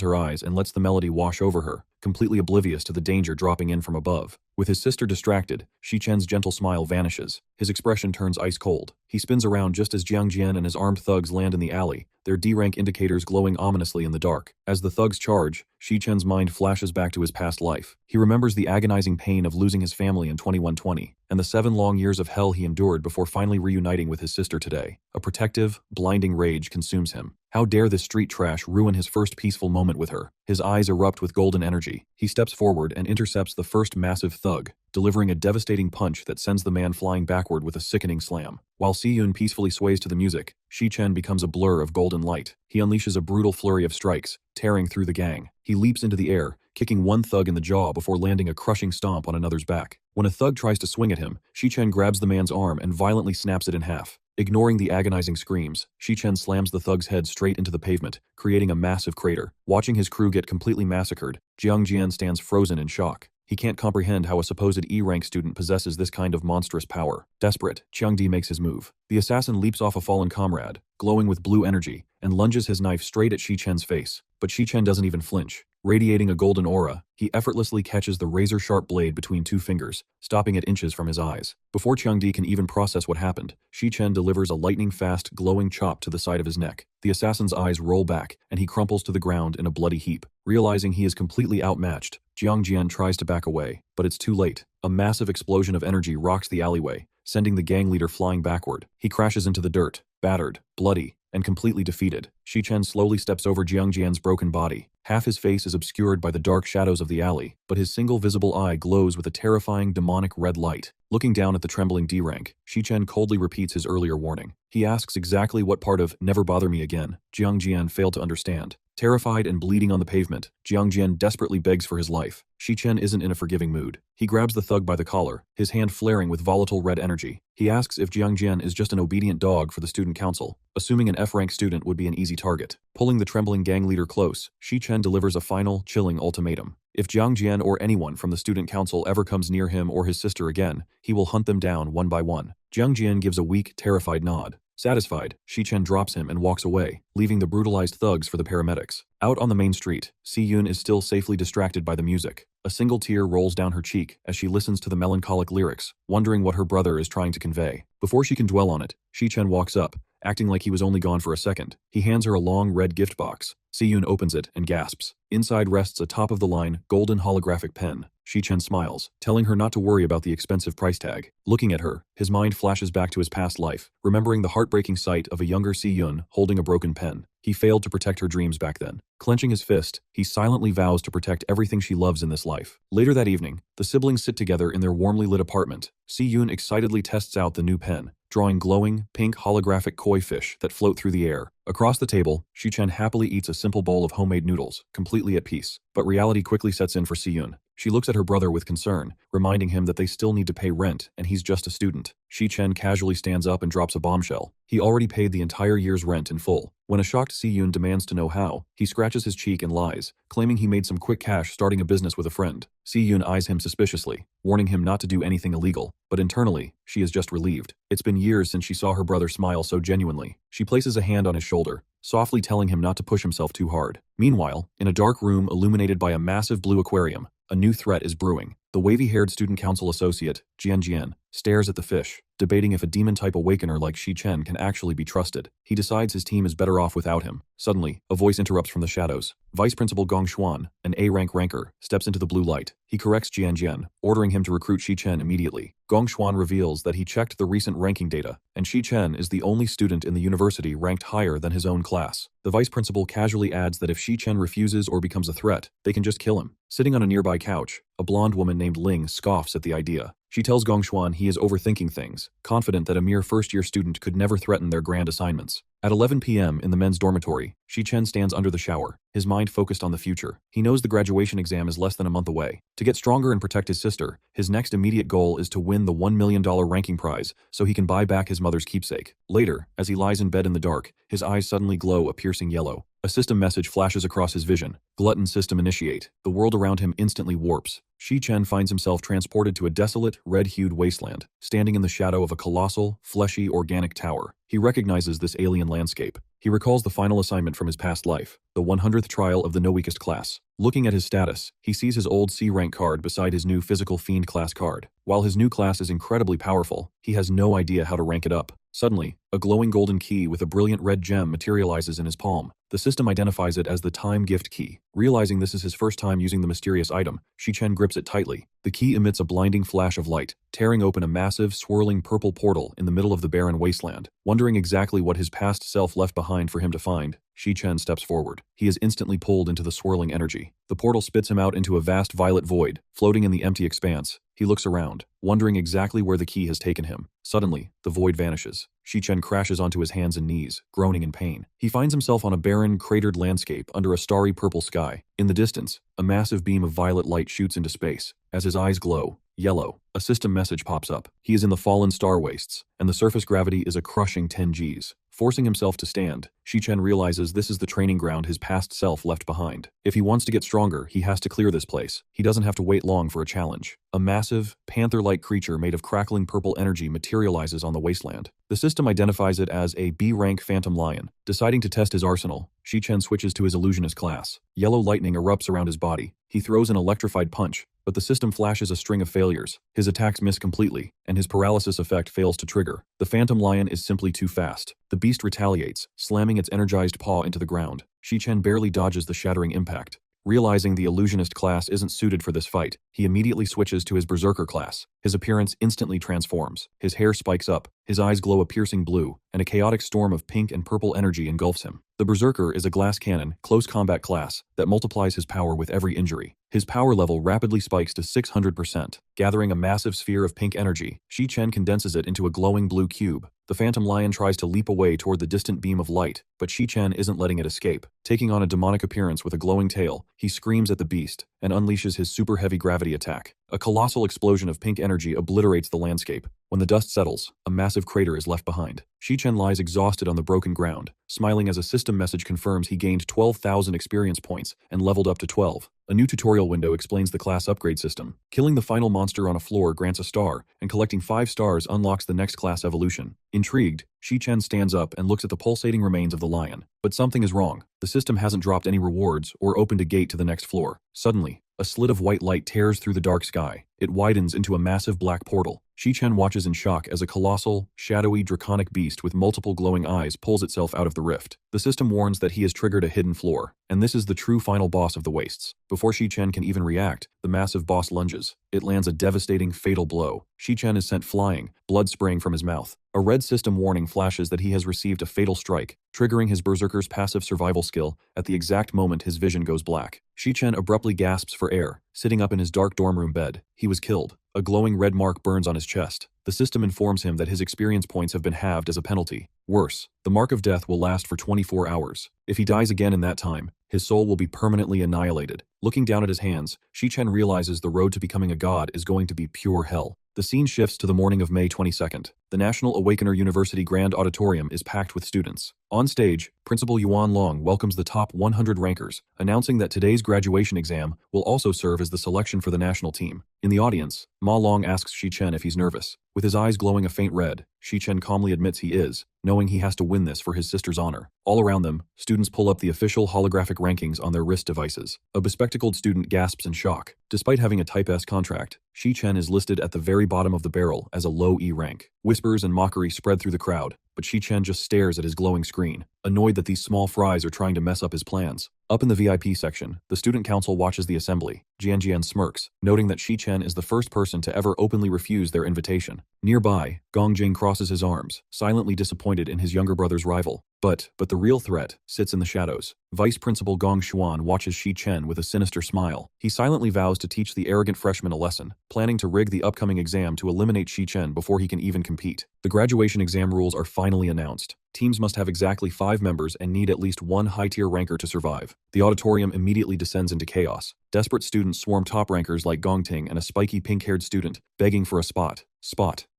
her eyes and lets the melody wash over her, completely oblivious to the danger dropping in from above. With his sister distracted, Shi-Chen's gentle smile vanishes. His expression turns ice cold. He spins around just as Jiang Jian and his armed thugs land in the alley, their D-rank indicators glowing ominously in the dark. As the thugs charge, Shi-Chen's mind flashes back to his past life. He remembers the agonizing pain of losing his family in 2120, and the 7 long years of hell he endured before finally reuniting with his sister today. A protective, blinding rage consumes him. How dare this street trash ruin his first peaceful moment with her? His eyes erupt with golden energy. He steps forward and intercepts the first massive thug, delivering a devastating punch that sends the man flying backward with a sickening slam. While Si-Yun peacefully sways to the music, Shi-Chen becomes a blur of golden light. He unleashes a brutal flurry of strikes, tearing through the gang. He leaps into the air, kicking one thug in the jaw before landing a crushing stomp on another's back. When a thug tries to swing at him, Shi-Chen grabs the man's arm and violently snaps it in half. Ignoring the agonizing screams, Shi-Chen slams the thug's head straight into the pavement, creating a massive crater. Watching his crew get completely massacred, Jiang Jian stands frozen in shock. He can't comprehend how a supposed E-rank student possesses this kind of monstrous power. Desperate, Chiang Di makes his move. The assassin leaps off a fallen comrade, glowing with blue energy, and lunges his knife straight at Shi-Chen's face. But Shi-Chen doesn't even flinch. Radiating a golden aura, he effortlessly catches the razor-sharp blade between 2 fingers, stopping it inches from his eyes. Before Chiang Di can even process what happened, Shi-Chen delivers a lightning-fast, glowing chop to the side of his neck. The assassin's eyes roll back, and he crumples to the ground in a bloody heap. Realizing he is completely outmatched, Jiang Jian tries to back away, but it's too late. A massive explosion of energy rocks the alleyway, sending the gang leader flying backward. He crashes into the dirt, battered, bloody, and completely defeated. Shi-Chen slowly steps over Jiang Jian's broken body. Half his face is obscured by the dark shadows of the alley, but his single visible eye glows with a terrifying demonic red light. Looking down at the trembling D-rank, Shi-Chen coldly repeats his earlier warning. He asks exactly what part of "never bother me again" Jiang Jian failed to understand. Terrified and bleeding on the pavement, Jiang Jian desperately begs for his life. Shi-Chen isn't in a forgiving mood. He grabs the thug by the collar, his hand flaring with volatile red energy. He asks if Jiang Jian is just an obedient dog for the student council, assuming an F-rank student would be an easy target. Pulling the trembling gang leader close, Shi-Chen delivers a final, chilling ultimatum. If Jiang Jian or anyone from the student council ever comes near him or his sister again, he will hunt them down one by one. Jiang Jian gives a weak, terrified nod. Satisfied, Shi-Chen drops him and walks away, leaving the brutalized thugs for the paramedics. Out on the main street, Si-Yun is still safely distracted by the music. A single tear rolls down her cheek as she listens to the melancholic lyrics, wondering what her brother is trying to convey. Before she can dwell on it, Shi-Chen walks up, acting like he was only gone for a second. He hands her a long red gift box. Si-Yun opens it and gasps. Inside rests a top-of-the-line, golden holographic pen. Shi-Chen smiles, telling her not to worry about the expensive price tag. Looking at her, his mind flashes back to his past life, remembering the heartbreaking sight of a younger Si-Yun holding a broken pen. He failed to protect her dreams back then. Clenching his fist, he silently vows to protect everything she loves in this life. Later that evening, the siblings sit together in their warmly lit apartment. Si-Yun excitedly tests out the new pen, drawing glowing, pink holographic koi fish that float through the air. Across the table, Shi-Chen happily eats a simple bowl of homemade noodles, completely at peace. But reality quickly sets in for Si-Yun. She looks at her brother with concern, reminding him that they still need to pay rent and he's just a student. Shi-Chen casually stands up and drops a bombshell. He already paid the entire year's rent in full. When a shocked Si-Yun demands to know how, he scratches his cheek and lies, claiming he made some quick cash starting a business with a friend. Si-Yun eyes him suspiciously, warning him not to do anything illegal, but internally, she is just relieved. It's been years since she saw her brother smile so genuinely. She places a hand on his shoulder, softly telling him not to push himself too hard. Meanwhile, in a dark room illuminated by a massive blue aquarium, A new threat is brewing. The wavy-haired student council associate, Jian, stares at the fish, debating if a demon-type awakener like Shi Chen can actually be trusted. He decides his team is better off without him. Suddenly, a voice interrupts from the shadows. Vice Principal Gong Xuan, an A-rank ranker, steps into the blue light. He corrects Jian, ordering him to recruit Shi Chen immediately. Gong Xuan reveals that he checked the recent ranking data, and Shi Chen is the only student in the university ranked higher than his own class. The vice principal casually adds that if Shi Chen refuses or becomes a threat, they can just kill him. Sitting on a nearby couch, a blonde woman named Ling scoffs at the idea. She tells Gong Xuan he is overthinking things, confident that a mere first-year student could never threaten their grand assignments. At 11 p.m. in the men's dormitory, Shi Chen stands under the shower, his mind focused on the future. He knows the graduation exam is less than a month away. To get stronger and protect his sister, his next immediate goal is to win the $1 million ranking prize so he can buy back his mother's keepsake. Later, as he lies in bed in the dark, his eyes suddenly glow a piercing yellow. A system message flashes across his vision. Glutton system initiate. The world around him instantly warps. Shi Chen finds himself transported to a desolate, red-hued wasteland, standing in the shadow of a colossal, fleshy, organic tower. He recognizes this alien landscape. He recalls the final assignment from his past life, the 100th trial of the No Weakest class. Looking at his status, he sees his old C-rank card beside his new Physical Fiend class card. While his new class is incredibly powerful, he has no idea how to rank it up. Suddenly, a glowing golden key with a brilliant red gem materializes in his palm. The system identifies it as the Time Gift Key. Realizing this is his first time using the mysterious item, Shi Chen grips it tightly. The key emits a blinding flash of light, tearing open a massive, swirling purple portal in the middle of the barren wasteland. Wondering exactly what his past self left behind for him to find, Shi Chen steps forward. He is instantly pulled into the swirling energy. The portal spits him out into a vast violet void, floating in the empty expanse. He looks around, wondering exactly where the key has taken him. Suddenly, the void vanishes. Shi Chen crashes onto his hands and knees, groaning in pain. He finds himself on a barren, cratered landscape under a starry purple sky. In the distance, a massive beam of violet light shoots into space. As his eyes glow, yellow, a system message pops up. He is in the fallen star wastes, and the surface gravity is a crushing 10 Gs. Forcing himself to stand, Shi Chen realizes this is the training ground his past self left behind. If he wants to get stronger, he has to clear this place. He doesn't have to wait long for a challenge. A massive, panther-like creature made of crackling purple energy materializes on the wasteland. The system identifies it as a B-rank phantom lion. Deciding to test his arsenal, Shi Chen switches to his illusionist class. Yellow lightning erupts around his body. He throws an electrified punch, but the system flashes a string of failures. His attacks miss completely, and his paralysis effect fails to trigger. The phantom lion is simply too fast. The beast retaliates, slamming its energized paw into the ground. Shi Chen barely dodges the shattering impact. Realizing the illusionist class isn't suited for this fight, he immediately switches to his berserker class. His appearance instantly transforms. His hair spikes up, his eyes glow a piercing blue, and a chaotic storm of pink and purple energy engulfs him. The berserker is a glass cannon, close combat class that multiplies his power with every injury. His power level rapidly spikes to 600%. Gathering a massive sphere of pink energy, Shi Chen condenses it into a glowing blue cube. The phantom lion tries to leap away toward the distant beam of light, but Shi Chen isn't letting it escape. Taking on a demonic appearance with a glowing tail, he screams at the beast and unleashes his super heavy gravity attack. A colossal explosion of pink energy obliterates the landscape. When the dust settles, a massive crater is left behind. Shi Chen lies exhausted on the broken ground, smiling as a system message confirms he gained 12,000 experience points and leveled up to 12. A new tutorial window explains the class upgrade system. Killing the final monster on a floor grants a star, and collecting 5 stars unlocks the next class evolution. Intrigued, Shi Chen stands up and looks at the pulsating remains of the lion. But something is wrong. The system hasn't dropped any rewards or opened a gate to the next floor. Suddenly, a slit of white light tears through the dark sky. It widens into a massive black portal. Shi Chen watches in shock as a colossal, shadowy, draconic beast with multiple glowing eyes pulls itself out of the rift. The system warns that he has triggered a hidden floor, and this is the true final boss of the wastes. Before Shi Chen can even react, the massive boss lunges. It lands a devastating, fatal blow. Shi Chen is sent flying, blood spraying from his mouth. A red system warning flashes that he has received a fatal strike, triggering his berserker's passive survival skill at the exact moment his vision goes black. Shi Chen abruptly gasps for air, sitting up in his dark dorm room bed. He was killed. A glowing red mark burns on his chest. The system informs him that his experience points have been halved as a penalty. Worse, the mark of death will last for 24 hours. If he dies again in that time, his soul will be permanently annihilated. Looking down at his hands, Shi Chen realizes the road to becoming a god is going to be pure hell. The scene shifts to the morning of May 22nd. The National Awakener University Grand Auditorium is packed with students. On stage, Principal Yuan Long welcomes the top 100 rankers, announcing that today's graduation exam will also serve as the selection for the national team. In the audience, Ma Long asks Shi Chen if he's nervous. With his eyes glowing a faint red, Shi Chen calmly admits he is, knowing he has to win this for his sister's honor. All around them, students pull up the official holographic rankings on their wrist devices. A bespectacled student gasps in shock. Despite having a Type S contract, Shi Chen is listed at the very bottom of the barrel as a low E rank. Whispers and mockery spread through the crowd, but Shi Chen just stares at his glowing screen, annoyed that these small fries are trying to mess up his plans. Up in the VIP section, the student council watches the assembly. Jian smirks, noting that Shi Chen is the first person to ever openly refuse their invitation. Nearby, Gong Jing crosses his arms, silently disappointed in his younger brother's rival. But the real threat sits in the shadows. Vice Principal Gong Xuan watches Shi Chen with a sinister smile. He silently vows to teach the arrogant freshman a lesson, planning to rig the upcoming exam to eliminate Shi Chen before he can even compete. The graduation exam rules are finally announced. Teams must have exactly 5 members and need at least 1 high-tier ranker to survive. The auditorium immediately descends into chaos. Desperate students swarm top rankers like Gong Ting and a spiky pink-haired student, begging for a spot.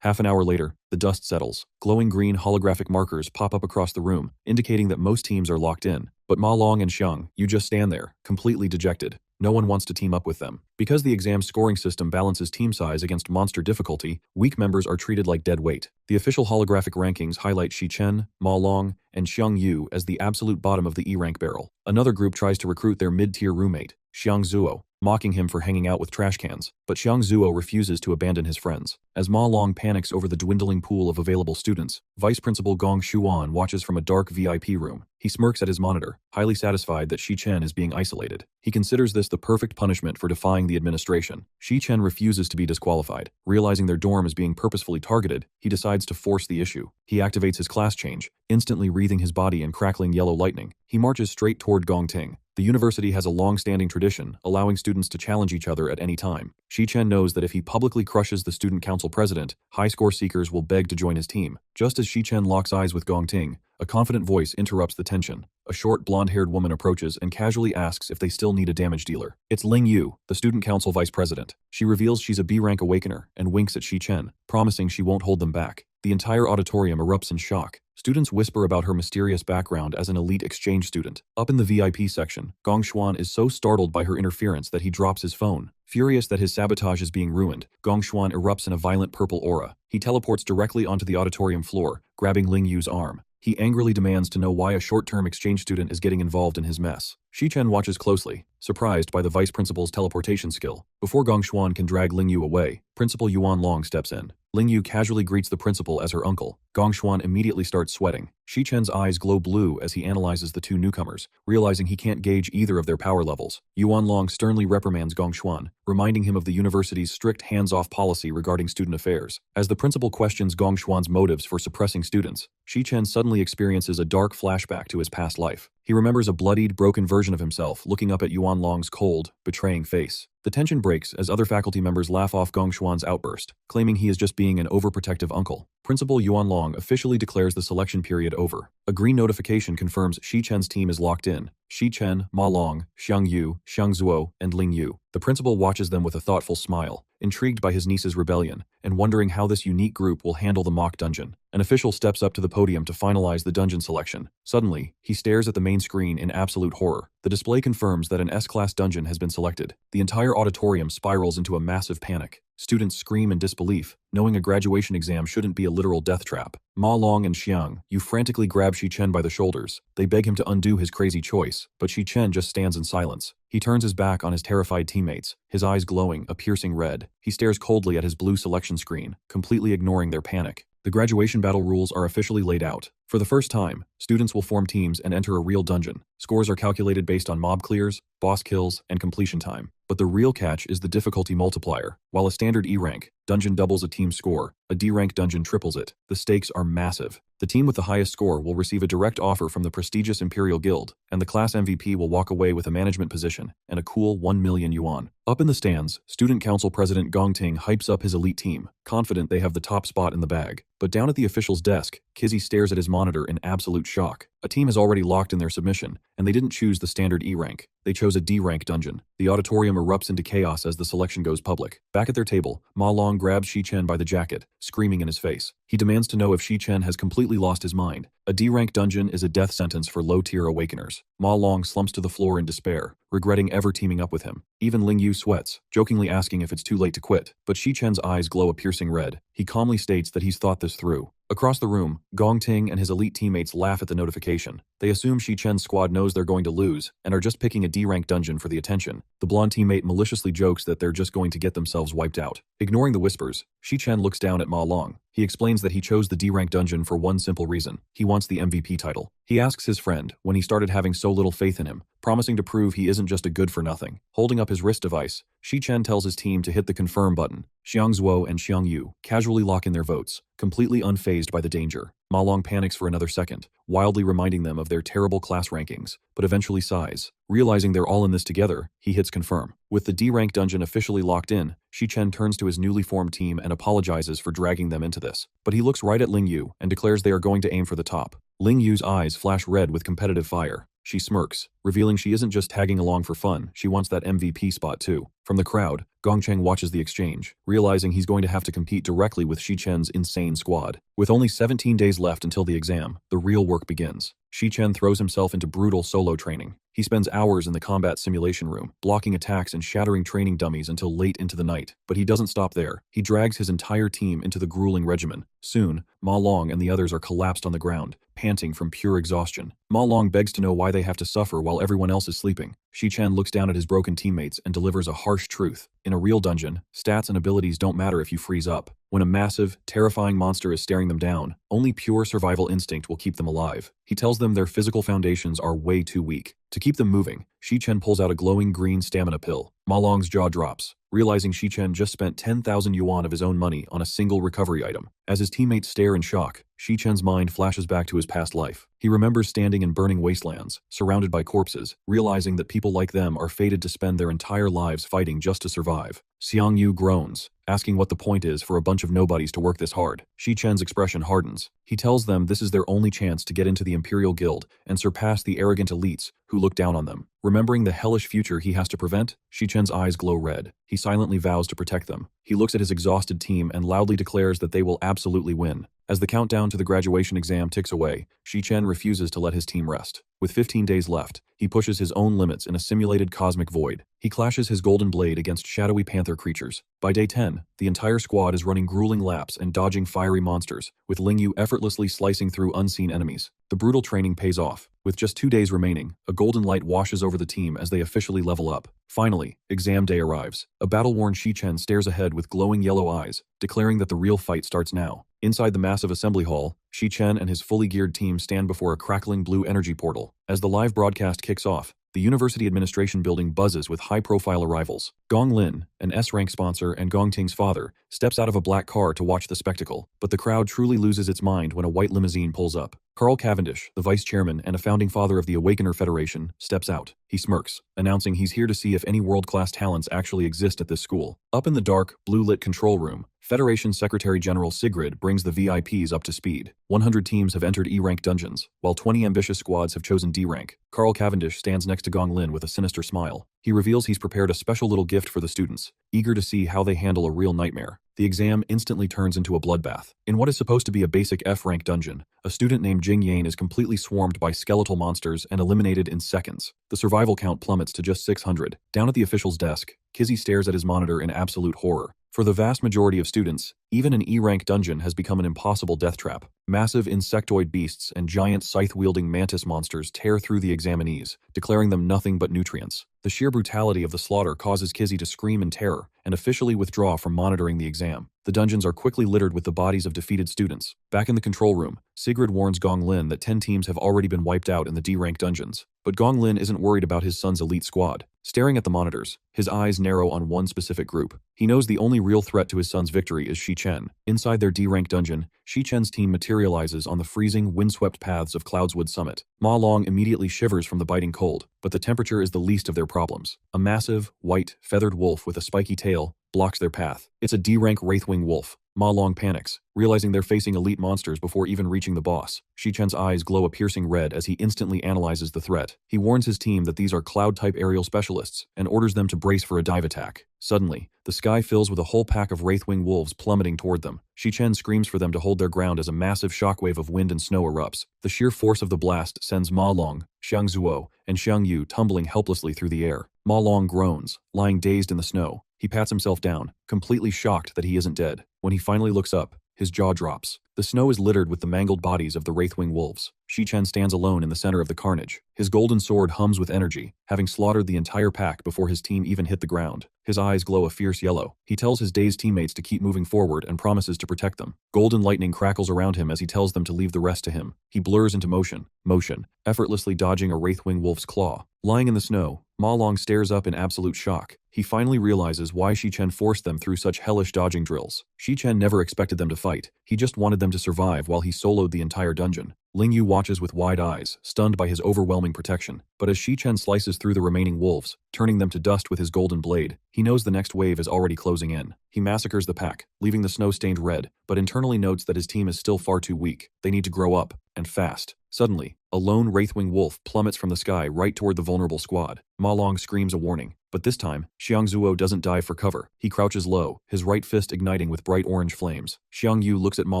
Half an hour later, the dust settles. Glowing green holographic markers pop up across the room, indicating that most teams are locked in. But Ma Long and Xiang, you just stand there, completely dejected. No one wants to team up with them. Because the exam scoring system balances team size against monster difficulty, weak members are treated like dead weight. The official holographic rankings highlight Shi Chen, Ma Long, and Xiang Yu as the absolute bottom of the E-rank barrel. Another group tries to recruit their mid-tier roommate, Xiang Zuo, mocking him for hanging out with trash cans, but Xiang Zuo refuses to abandon his friends. As Ma Long panics over the dwindling pool of available students, Vice Principal Gong Xuan watches from a dark VIP room. He smirks at his monitor, highly satisfied that Shi Chen is being isolated. He considers this the perfect punishment for defying the administration. Shi Chen refuses to be disqualified. Realizing their dorm is being purposefully targeted, he decides to force the issue. He activates his class change, instantly wreathing his body in crackling yellow lightning. He marches straight toward Gong Ting. The university has a long-standing tradition, allowing students to challenge each other at any time. Shi Chen knows that if he publicly crushes the student council president, high-score seekers will beg to join his team. Just as Shi Chen locks eyes with Gong Ting, a confident voice interrupts the tension. A short, blonde-haired woman approaches and casually asks if they still need a damage dealer. It's Ling Yu, the student council vice president. She reveals she's a B-rank awakener and winks at Shi Chen, promising she won't hold them back. The entire auditorium erupts in shock. Students whisper about her mysterious background as an elite exchange student. Up in the VIP section, Gong Xuan is so startled by her interference that he drops his phone. Furious that his sabotage is being ruined, Gong Xuan erupts in a violent purple aura. He teleports directly onto the auditorium floor, grabbing Ling Yu's arm. He angrily demands to know why a short-term exchange student is getting involved in his mess. Shi Chen watches closely, surprised by the vice principal's teleportation skill. Before Gong Xuan can drag Ling Yu away, Principal Yuan Long steps in. Ling Yu casually greets the principal as her uncle. Gong Xuan immediately starts sweating. Shi Chen's eyes glow blue as he analyzes the 2 newcomers, realizing he can't gauge either of their power levels. Yuan Long sternly reprimands Gong Xuan, reminding him of the university's strict hands-off policy regarding student affairs. As the principal questions Gong Xuan's motives for suppressing students, Shi Chen suddenly experiences a dark flashback to his past life. He remembers a bloodied, broken version of himself looking up at Yuan Long's cold, betraying face. The tension breaks as other faculty members laugh off Gong Xuan's outburst, claiming he is just being an overprotective uncle. Principal Yuan Long officially declares the selection period over. A green notification confirms Shi Chen's team is locked in. Shi Chen, Ma Long, Xiang Yu, Xiang Zuo, and Ling Yu. The principal watches them with a thoughtful smile, intrigued by his niece's rebellion, and wondering how this unique group will handle the mock dungeon. An official steps up to the podium to finalize the dungeon selection. Suddenly, he stares at the main screen in absolute horror. The display confirms that an S-class dungeon has been selected. The entire auditorium spirals into a massive panic. Students scream in disbelief, knowing a graduation exam shouldn't be a literal death trap. Ma Long and Xiang Yu frantically grab Shi Chen by the shoulders. They beg him to undo his crazy choice, but Shi Chen just stands in silence. He turns his back on his terrified teammates, his eyes glowing a piercing red. He stares coldly at his blue selection screen, completely ignoring their panic. The graduation battle rules are officially laid out. For the first time, students will form teams and enter a real dungeon. Scores are calculated based on mob clears, boss kills, and completion time. But the real catch is the difficulty multiplier. While a standard E-rank dungeon doubles a team's score, a D-rank dungeon triples it. The stakes are massive. The team with the highest score will receive a direct offer from the prestigious Imperial Guild, and the class MVP will walk away with a management position and a cool 1 million yuan. Up in the stands, Student Council President Gong Ting hypes up his elite team, confident they have the top spot in the bag. But down at the official's desk, Kizzy stares at his monitor in absolute shock. A team has already locked in their submission, and they didn't choose the standard E-rank. They chose a D-rank dungeon. The auditorium erupts into chaos as the selection goes public. Back at their table, Ma Long grabs Shi Chen by the jacket, screaming in his face. He demands to know if Shi Chen has completely lost his mind. A D-rank dungeon is a death sentence for low-tier awakeners. Ma Long slumps to the floor in despair, regretting ever teaming up with him. Even Ling Yu sweats, jokingly asking if it's too late to quit. But Shi Chen's eyes glow a piercing red. He calmly states that he's thought this through. Across the room, Gong Ting and his elite teammates laugh at the notification. They assume Shi Chen's squad knows they're going to lose and are just picking a D-rank dungeon for the attention. The blonde teammate maliciously jokes that they're just going to get themselves wiped out. Ignoring the whispers, Shi Chen looks down at Ma Long. He explains that he chose the D-rank dungeon for one simple reason. He wants the MVP title. He asks his friend when he started having so little faith in him, promising to prove he isn't just a good-for-nothing. Holding up his wrist device, Shi Chen tells his team to hit the confirm button. Xiang Zuo and Xiang Yu casually lock in their votes, completely unfazed by the danger. Ma Long panics for another second, wildly reminding them of their terrible class rankings, but eventually sighs. Realizing they're all in this together, he hits confirm. With the D-rank dungeon officially locked in, Shi Chen turns to his newly formed team and apologizes for dragging them into this. But he looks right at Ling Yu and declares they are going to aim for the top. Ling Yu's eyes flash red with competitive fire. She smirks, revealing she isn't just tagging along for fun, she wants that MVP spot too. From the crowd, Gongcheng watches the exchange, realizing he's going to have to compete directly with Shi Chen's insane squad. With only 17 days left until the exam, the real work begins. Shi Chen throws himself into brutal solo training. He spends hours in the combat simulation room, blocking attacks and shattering training dummies until late into the night. But he doesn't stop there. He drags his entire team into the grueling regimen. Soon, Ma Long and the others are collapsed on the ground, panting from pure exhaustion. Ma Long begs to know why they have to suffer while everyone else is sleeping. Shi Chen looks down at his broken teammates and delivers a harsh truth. In a real dungeon, stats and abilities don't matter if you freeze up. When a massive, terrifying monster is staring them down, only pure survival instinct will keep them alive. He tells them their physical foundations are way too weak. To keep them moving, Shi Chen pulls out a glowing green stamina pill. Ma Long's jaw drops, realizing Shi Chen just spent 10,000 yuan of his own money on a single recovery item. As his teammates stare in shock, Shi Chen's mind flashes back to his past life. He remembers standing in burning wastelands, surrounded by corpses, realizing that people like them are fated to spend their entire lives fighting just to survive. Xiang Yu groans, asking what the point is for a bunch of nobodies to work this hard. Shi Chen's expression hardens. He tells them this is their only chance to get into the Imperial Guild and surpass the arrogant elites who look down on them. Remembering the hellish future he has to prevent, Shi Chen's eyes glow red. He silently vows to protect them. He looks at his exhausted team and loudly declares that they will absolutely win. As the countdown to the graduation exam ticks away, Shi Chen refuses to let his team rest. With 15 days left, he pushes his own limits in a simulated cosmic void. He clashes his golden blade against shadowy panther creatures. By day 10, the entire squad is running grueling laps and dodging fiery monsters, with Ling Yu effortlessly slicing through unseen enemies. The brutal training pays off. With just 2 days remaining, a golden light washes over the team as they officially level up. Finally, exam day arrives. A battle-worn Shi Chen stares ahead with glowing yellow eyes, declaring that the real fight starts now. Inside the massive assembly hall, Shi Chen and his fully geared team stand before a crackling blue energy portal. As the live broadcast kicks off, the university administration building buzzes with high-profile arrivals. Gong Lin, an S-rank sponsor and Gong Ting's father, steps out of a black car to watch the spectacle, but the crowd truly loses its mind when a white limousine pulls up. Carl Cavendish, the vice chairman and a founding father of the Awakener Federation, steps out. He smirks, announcing he's here to see if any world-class talents actually exist at this school. Up in the dark, blue-lit control room, Federation Secretary General Sigrid brings the VIPs up to speed. 100 teams have entered E-rank dungeons, while 20 ambitious squads have chosen D-rank. Carl Cavendish stands next to Gong Lin with a sinister smile. He reveals he's prepared a special little gift for the students, eager to see how they handle a real nightmare. The exam instantly turns into a bloodbath. In what is supposed to be a basic F-rank dungeon, a student named Jing Yane is completely swarmed by skeletal monsters and eliminated in seconds. The survival count plummets to just 600. Down at the official's desk, Kizzy stares at his monitor in absolute horror. For the vast majority of students, even an E-rank dungeon has become an impossible death trap. Massive insectoid beasts and giant scythe-wielding mantis monsters tear through the examinees, declaring them nothing but nutrients. The sheer brutality of the slaughter causes Kizzy to scream in terror and officially withdraw from monitoring the exam. The dungeons are quickly littered with the bodies of defeated students. Back in the control room, Sigrid warns Gong Lin that 10 teams have already been wiped out in the D-rank dungeons. But Gong Lin isn't worried about his son's elite squad. Staring at the monitors, his eyes narrow on one specific group. He knows the only real threat to his son's victory is Shi Chen. Inside their D-rank dungeon, Shi Chen's team materializes on the freezing, windswept paths of Cloudswood Summit. Ma Long immediately shivers from the biting cold, but the temperature is the least of their problems. A massive, white, feathered wolf with a spiky tail blocks their path. It's a D-rank Wraithwing wolf. Ma Long panics, realizing they're facing elite monsters before even reaching the boss. Shi Chen's eyes glow a piercing red as he instantly analyzes the threat. He warns his team that these are cloud-type aerial specialists and orders them to brace for a dive attack. Suddenly, the sky fills with a whole pack of wraithwing wolves plummeting toward them. Chen screams for them to hold their ground as a massive shockwave of wind and snow erupts. The sheer force of the blast sends Ma Long, Xiang Zuo, and Xiang Yu tumbling helplessly through the air. Ma Long groans, lying dazed in the snow. He pats himself down, completely shocked that he isn't dead. When he finally looks up, his jaw drops. The snow is littered with the mangled bodies of the wraithwing wolves. Chen stands alone in the center of the carnage. His golden sword hums with energy, having slaughtered the entire pack before his team even hit the ground. His eyes glow a fierce yellow. He tells his dazed teammates to keep moving forward and promises to protect them. Golden lightning crackles around him as he tells them to leave the rest to him. He blurs into motion, effortlessly dodging a wraithwing wolf's claw. Lying in the snow, Ma Long stares up in absolute shock. He finally realizes why Chen forced them through such hellish dodging drills. Chen never expected them to fight. He just wanted them to survive while he soloed the entire dungeon. Ling Yu watches with wide eyes, stunned by his overwhelming protection. But as Chen slices through the remaining wolves, turning them to dust with his golden blade, he knows the next wave is already closing in. He massacres the pack, leaving the snow stained red, but internally notes that his team is still far too weak. They need to grow up, and fast. Suddenly, a lone wraithwing wolf plummets from the sky right toward the vulnerable squad. Ma Long screams a warning, but this time, Xiang Zuo doesn't dive for cover. He crouches low, his right fist igniting with bright orange flames. Xiang Yu looks at Ma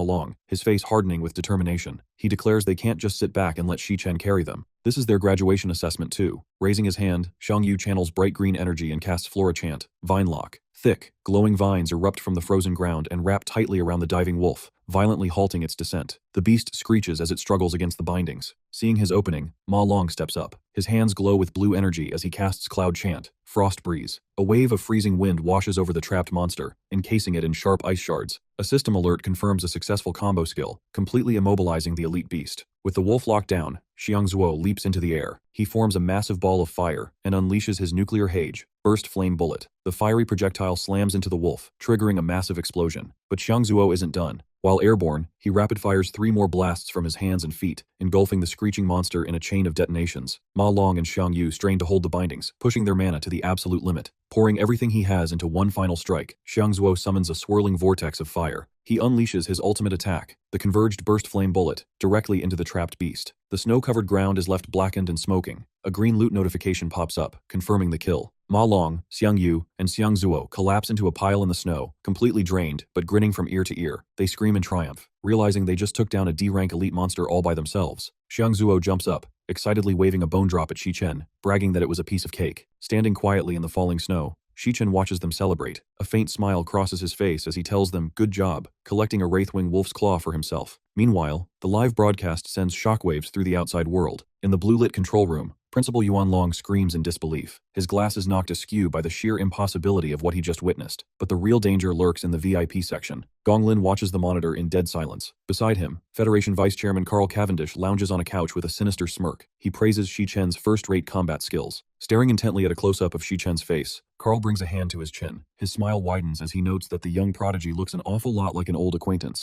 Long, his face hardening with determination. He declares they can't just sit back and let Chen carry them. This is their graduation assessment too. Raising his hand, Xiang Yu channels bright green energy and casts Flora Chant, Vine Lock. Thick, glowing vines erupt from the frozen ground and wrap tightly around the diving wolf, violently halting its descent. The beast screeches as it struggles against the bindings. Seeing his opening, Ma Long steps up. His hands glow with blue energy as he casts Cloud Chant, Frost Breeze. A wave of freezing wind washes over the trapped monster, encasing it in sharp ice shards. A system alert confirms a successful combo skill, completely immobilizing the elite beast. With the wolf locked down, Xiang Zuo leaps into the air. He forms a massive ball of fire and unleashes his nuclear hage, Burst Flame Bullet. The fiery projectile slams into the wolf, triggering a massive explosion. But Xiang Zuo isn't done. While airborne, he rapid-fires 3 more blasts from his hands and feet, engulfing the screeching monster in a chain of detonations. Ma Long and Xiang Yu strain to hold the bindings, pushing their mana to the absolute limit. Pouring everything he has into one final strike, Xiang Zuo summons a swirling vortex of fire. He unleashes his ultimate attack, the converged Burst Flame Bullet, directly into the trapped beast. The snow-covered ground is left blackened and smoking. A green loot notification pops up, confirming the kill. Ma Long, Xiang Yu, and Xiang Zuo collapse into a pile in the snow, completely drained, but grinning from ear to ear. They scream in triumph, realizing they just took down a D-rank elite monster all by themselves. Xiang Zuo jumps up, excitedly waving a bone drop at Chen, bragging that it was a piece of cake. Standing quietly in the falling snow, Chen watches them celebrate. A faint smile crosses his face as he tells them, "Good job," collecting a wraithwing wolf's claw for himself. Meanwhile, the live broadcast sends shockwaves through the outside world. In the blue-lit control room, Principal Yuan Long screams in disbelief. His glasses knocked askew by the sheer impossibility of what he just witnessed. But the real danger lurks in the VIP section. Gong Lin watches the monitor in dead silence. Beside him, Federation Vice Chairman Carl Cavendish lounges on a couch with a sinister smirk. He praises Chen's first-rate combat skills. Staring intently at a close-up of Chen's face, Carl brings a hand to his chin. His smile widens as he notes that the young prodigy looks an awful lot like an old acquaintance.